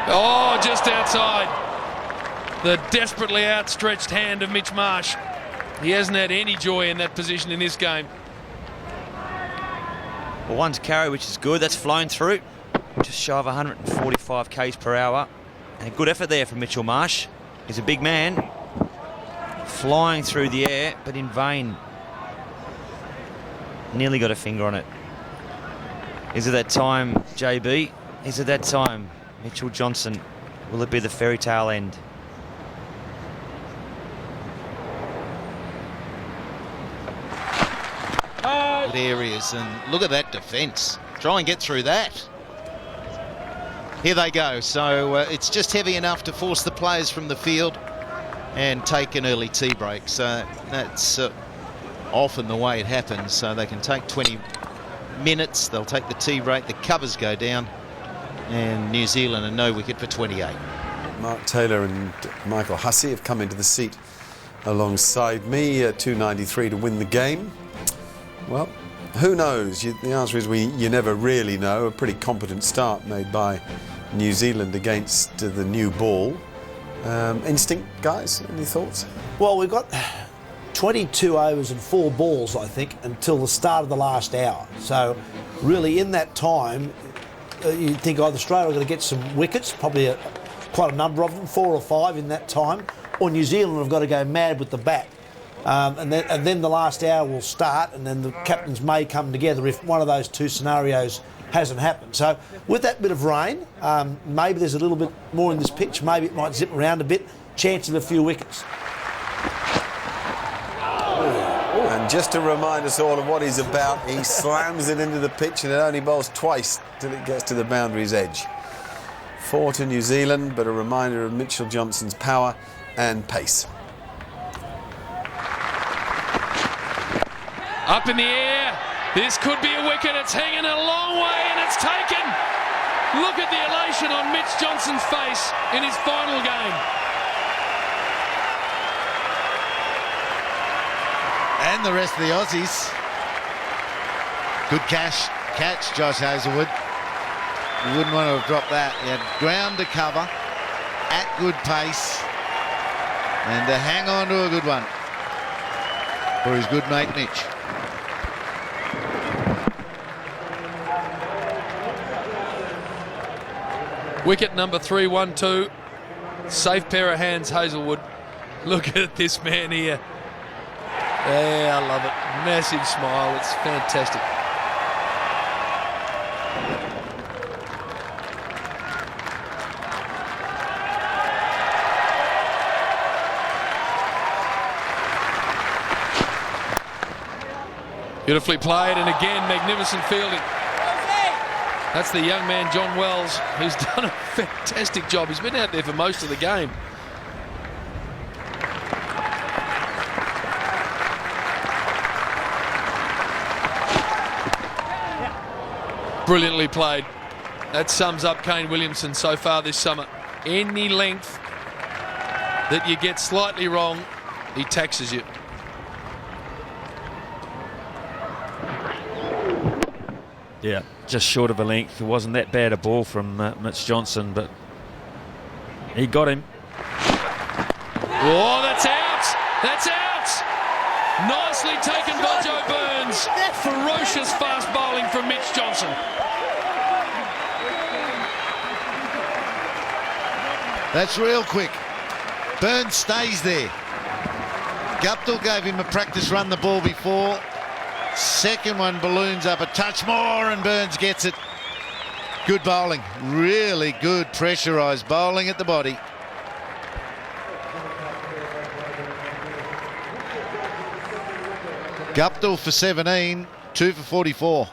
Oh, just outside. The desperately outstretched hand of Mitch Marsh. He hasn't had any joy in that position in this game.
Well, one's carry, which is good. That's flown through. Just shy of 145 k's per hour. And a good effort there from Mitchell Marsh. He's a big man. Flying through the air, but in vain. Nearly got a finger on it. Is it that time, JB? Is it that time? Mitchell Johnson. Will it be the fairy tale end?
Good areas, and look at that defence. Try and get through that. Here they go. So it's just heavy enough to force the players from the field and take an early tea break. So that's often the way it happens. So they can take 20 minutes. They'll take the tea break. The covers go down. And New Zealand are no wicket for 28.
Mark Taylor and Michael Hussey have come into the seat alongside me. 293 to win the game. Well, who knows? The answer is you never really know. A pretty competent start made by New Zealand against the new ball. Instinct, guys? Any thoughts?
Well, we've got 22 overs and 4 balls, I think, until the start of the last hour. So, really, in that time, you'd think either Australia are going to get some wickets, probably quite a number of them, 4 or 5 in that time, or New Zealand have got to go mad with the bat. And then the last hour will start, and then the captains may come together if one of those 2 scenarios hasn't happened. So with that bit of rain, maybe there's a little bit more in this pitch. Maybe it might zip around a bit. Chance of a few wickets.
And just to remind us all of what he's about, he slams it into the pitch and it only bowls twice till it gets to the boundary's edge. 4 to New Zealand, but a reminder of Mitchell Johnson's power and pace.
Up in the air. This could be a wicket. It's hanging a long way and it's taken. Look at the elation on Mitch Johnson's face in his final game.
And the rest of the Aussies. Good catch, Josh Hazlewood. You wouldn't want to have dropped that. He had ground to cover at good pace and to hang on to a good one for his good mate Mitch.
Wicket number 3-1-2. Safe pair of hands, Hazlewood. Look at this man here. Yeah, I love it. Massive smile. It's fantastic. Beautifully played, and again, magnificent fielding. That's the young man, John Wells, who's done a fantastic job. He's been out there for most of the game. Brilliantly played. That sums up Kane Williamson so far this summer. Any length that you get slightly wrong, he taxes you.
Yeah, just short of a length. It wasn't that bad a ball from Mitch Johnson, but he got him.
Oh, that's out! That's out! Nicely taken by Joe Burns. Ferocious fast bowling from Mitch Johnson.
That's real quick. Burns stays there. Guptill gave him a practice run the ball before. Second one balloons up a touch more and Burns gets it. Good bowling. Really good pressurised bowling at the body. Guptill for 17, 2 for 44.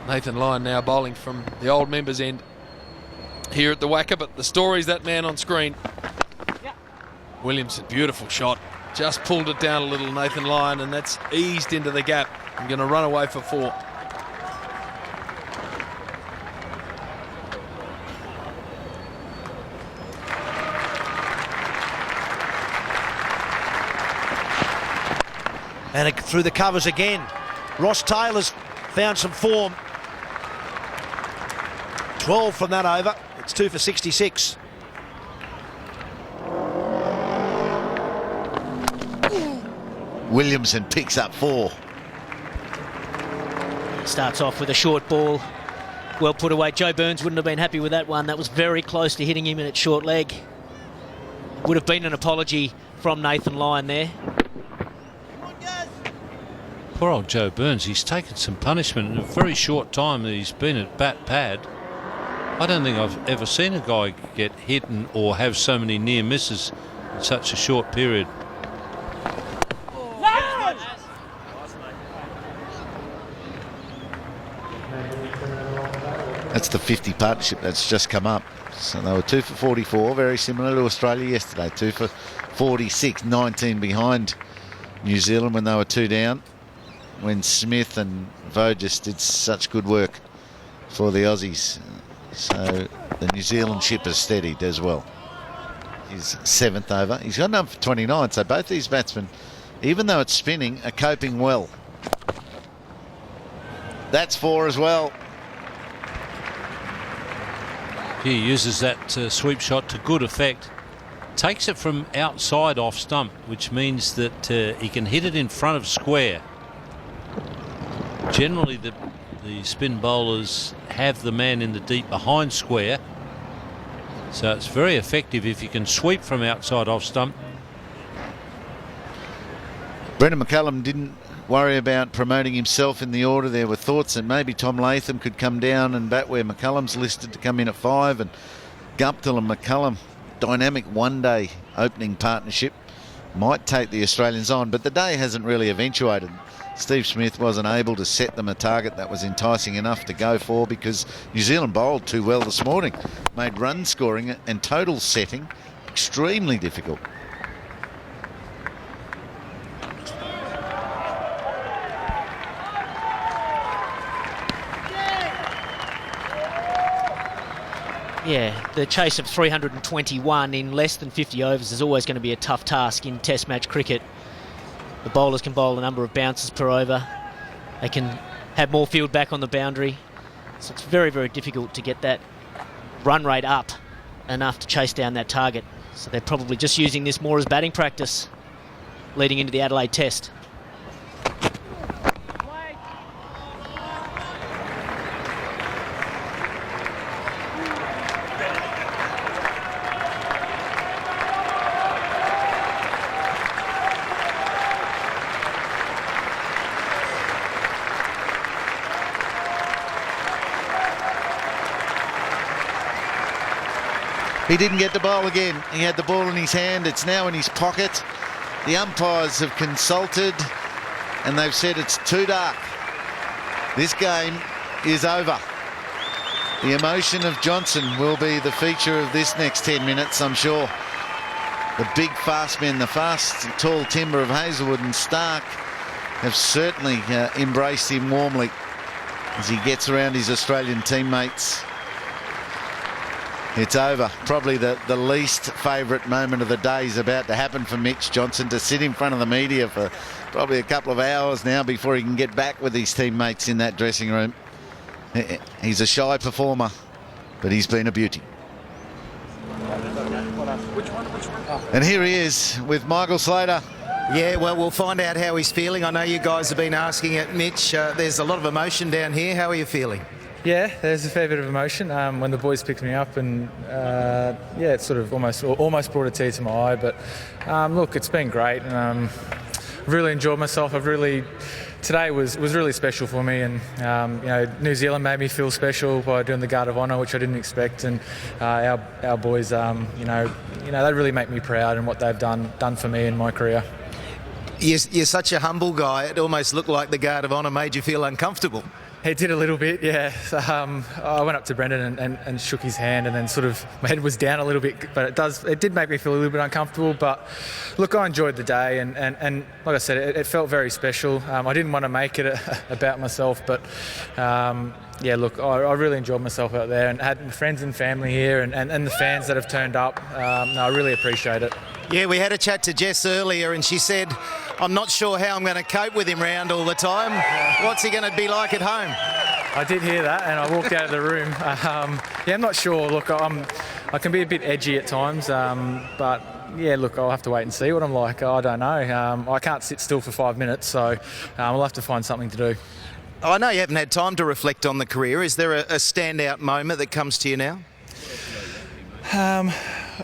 Nathan Lyon now bowling from the old members end here at the WACA, but the story's that man on screen. Williamson, beautiful shot. Just pulled it down a little, Nathan Lyon, and that's eased into the gap. I'm going to run away for 4.
And through the covers again. Ross Taylor's found some form. 12 from that over. It's 2 for 66.
Williamson picks up 4.
Starts off with a short ball. Well put away. Joe Burns wouldn't have been happy with that one. That was very close to hitting him in its short leg. Would have been an apology from Nathan Lyon there.
Poor old Joe Burns, he's taken some punishment in a very short time that he's been at bat pad. I don't think I've ever seen a guy get hit or have so many near misses in such a short period.
That's the 50 partnership that's just come up. So they were 2 for 44, very similar to Australia yesterday. 2 for 46, 19 behind New Zealand when they were 2 down, when Smith and Voges did such good work for the Aussies. So the New Zealand ship has steadied as well. His 7th over. He's got enough for 29, so both these batsmen, even though it's spinning, are coping well. That's 4 as well.
He uses that sweep shot to good effect. Takes it from outside off stump, which means that he can hit it in front of square. Generally, the spin bowlers have the man in the deep behind square, so it's very effective if you can sweep from outside off stump.
Brendan McCullum didn't worry about promoting himself in the order. There were thoughts that maybe Tom Latham could come down and bat where McCullum's listed to come in at 5, and Guptill and McCullum, dynamic one-day opening partnership, might take the Australians on, but the day hasn't really eventuated. Steve Smith wasn't able to set them a target that was enticing enough to go for because New Zealand bowled too well this morning, made run scoring and total setting extremely difficult.
Yeah, the chase of 321 in less than 50 overs is always going to be a tough task in Test match cricket. The bowlers can bowl a number of bounces per over. They can have more field back on the boundary. So it's very, very difficult to get that run rate up enough to chase down that target. So they're probably just using this more as batting practice leading into the Adelaide Test.
He didn't get the bowl again. He had the ball in his hand. It's now in his pocket. The umpires have consulted and they've said it's too dark. This game is over. The emotion of Johnson will be the feature of this next 10 minutes, I'm sure. The big fast men, the fast and tall timber of Hazelwood and Stark have certainly embraced him warmly as he gets around his Australian teammates. It's over. Probably the least favourite moment of the day is about to happen for Mitch Johnson, to sit in front of the media for probably a couple of hours now before he can get back with his teammates in that dressing room. He's a shy performer, but he's been a beauty. And here he is with Michael Slater.
Yeah, well, we'll find out how he's feeling. I know you guys have been asking it, Mitch. There's a lot of emotion down here. How are you feeling?
Yeah, there's a fair bit of emotion when the boys picked me up, and yeah, it sort of almost brought a tear to my eye. But look, it's been great, and I've really enjoyed myself. Today was really special for me, and you know, New Zealand made me feel special by doing the Guard of Honour, which I didn't expect, and our boys, you know, they really make me proud in what they've done for me in my career.
You're such a humble guy. It almost looked like the Guard of Honour made you feel uncomfortable.
It did a little bit, yeah. I went up to Brendan and shook his hand, and then sort of my head was down a little bit, but it did make me feel a little bit uncomfortable. But look, I enjoyed the day, and like I said, it felt very special. I didn't want to make it about myself, but yeah, look, I really enjoyed myself out there, and had friends and family here, and the fans that have turned up. No, I really appreciate it.
Yeah, we had a chat to Jess earlier, and she said, I'm not sure how I'm going to cope with him round all the time. What's he going to be like at home?
I did hear that, and I walked out of the room. Yeah, I'm not sure. Look, I can be a bit edgy at times, but yeah, look, I'll have to wait and see what I'm like. I don't know. I can't sit still for 5 minutes, so we'll have to find something to do.
I know you haven't had time to reflect on the career. Is there a standout moment that comes to you now?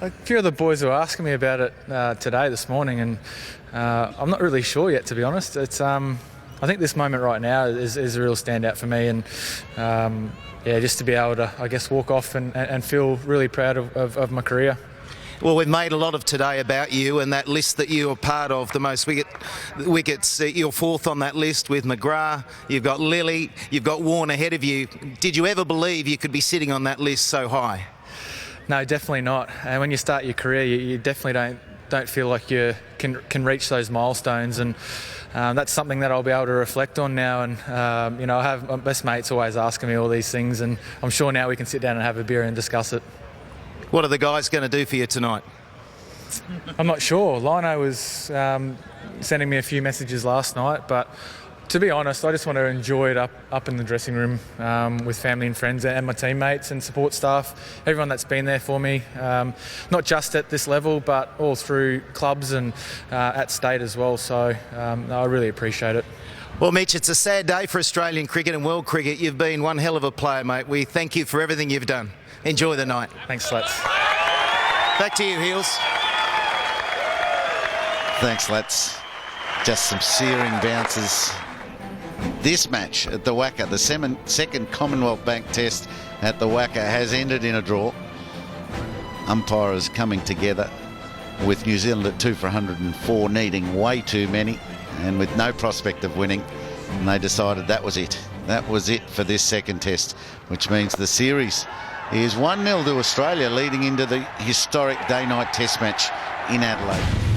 A few of the boys were asking me about it this morning, and I'm not really sure yet, to be honest. It's I think this moment right now is a real standout for me, and yeah, just to be able to, I guess, walk off and feel really proud of my career.
Well, we've made a lot of today about you and that list that you are part of, the most wickets. You're fourth on that list with McGrath. You've got Lilly. You've got Warne ahead of you. Did you ever believe you could be sitting on that list so high?
No, definitely not. And when you start your career, you definitely don't feel like you can reach those milestones, and that's something that I'll be able to reflect on now. And you know, I have my best mates always asking me all these things, and I'm sure now we can sit down and have a beer and discuss it.
What are the guys going to do for you tonight?
I'm not sure. Lino was sending me a few messages last night, but to be honest, I just want to enjoy it up in the dressing room with family and friends and my teammates and support staff, everyone that's been there for me, not just at this level, but all through clubs and at state as well. So I really appreciate it.
Well, Mitch, it's a sad day for Australian cricket and world cricket. You've been one hell of a player, mate. We thank you for everything you've done. Enjoy the night.
Thanks, Slats.
Back to you, Heels.
Thanks, Lats. Just some searing bounces. This match at the WACA, the second Commonwealth Bank Test at the WACA, has ended in a draw. Umpires coming together with New Zealand at 2 for 104, needing way too many and with no prospect of winning. And they decided that was it. That was it for this second test, which means the series is 1-0 to Australia, leading into the historic day-night test match in Adelaide.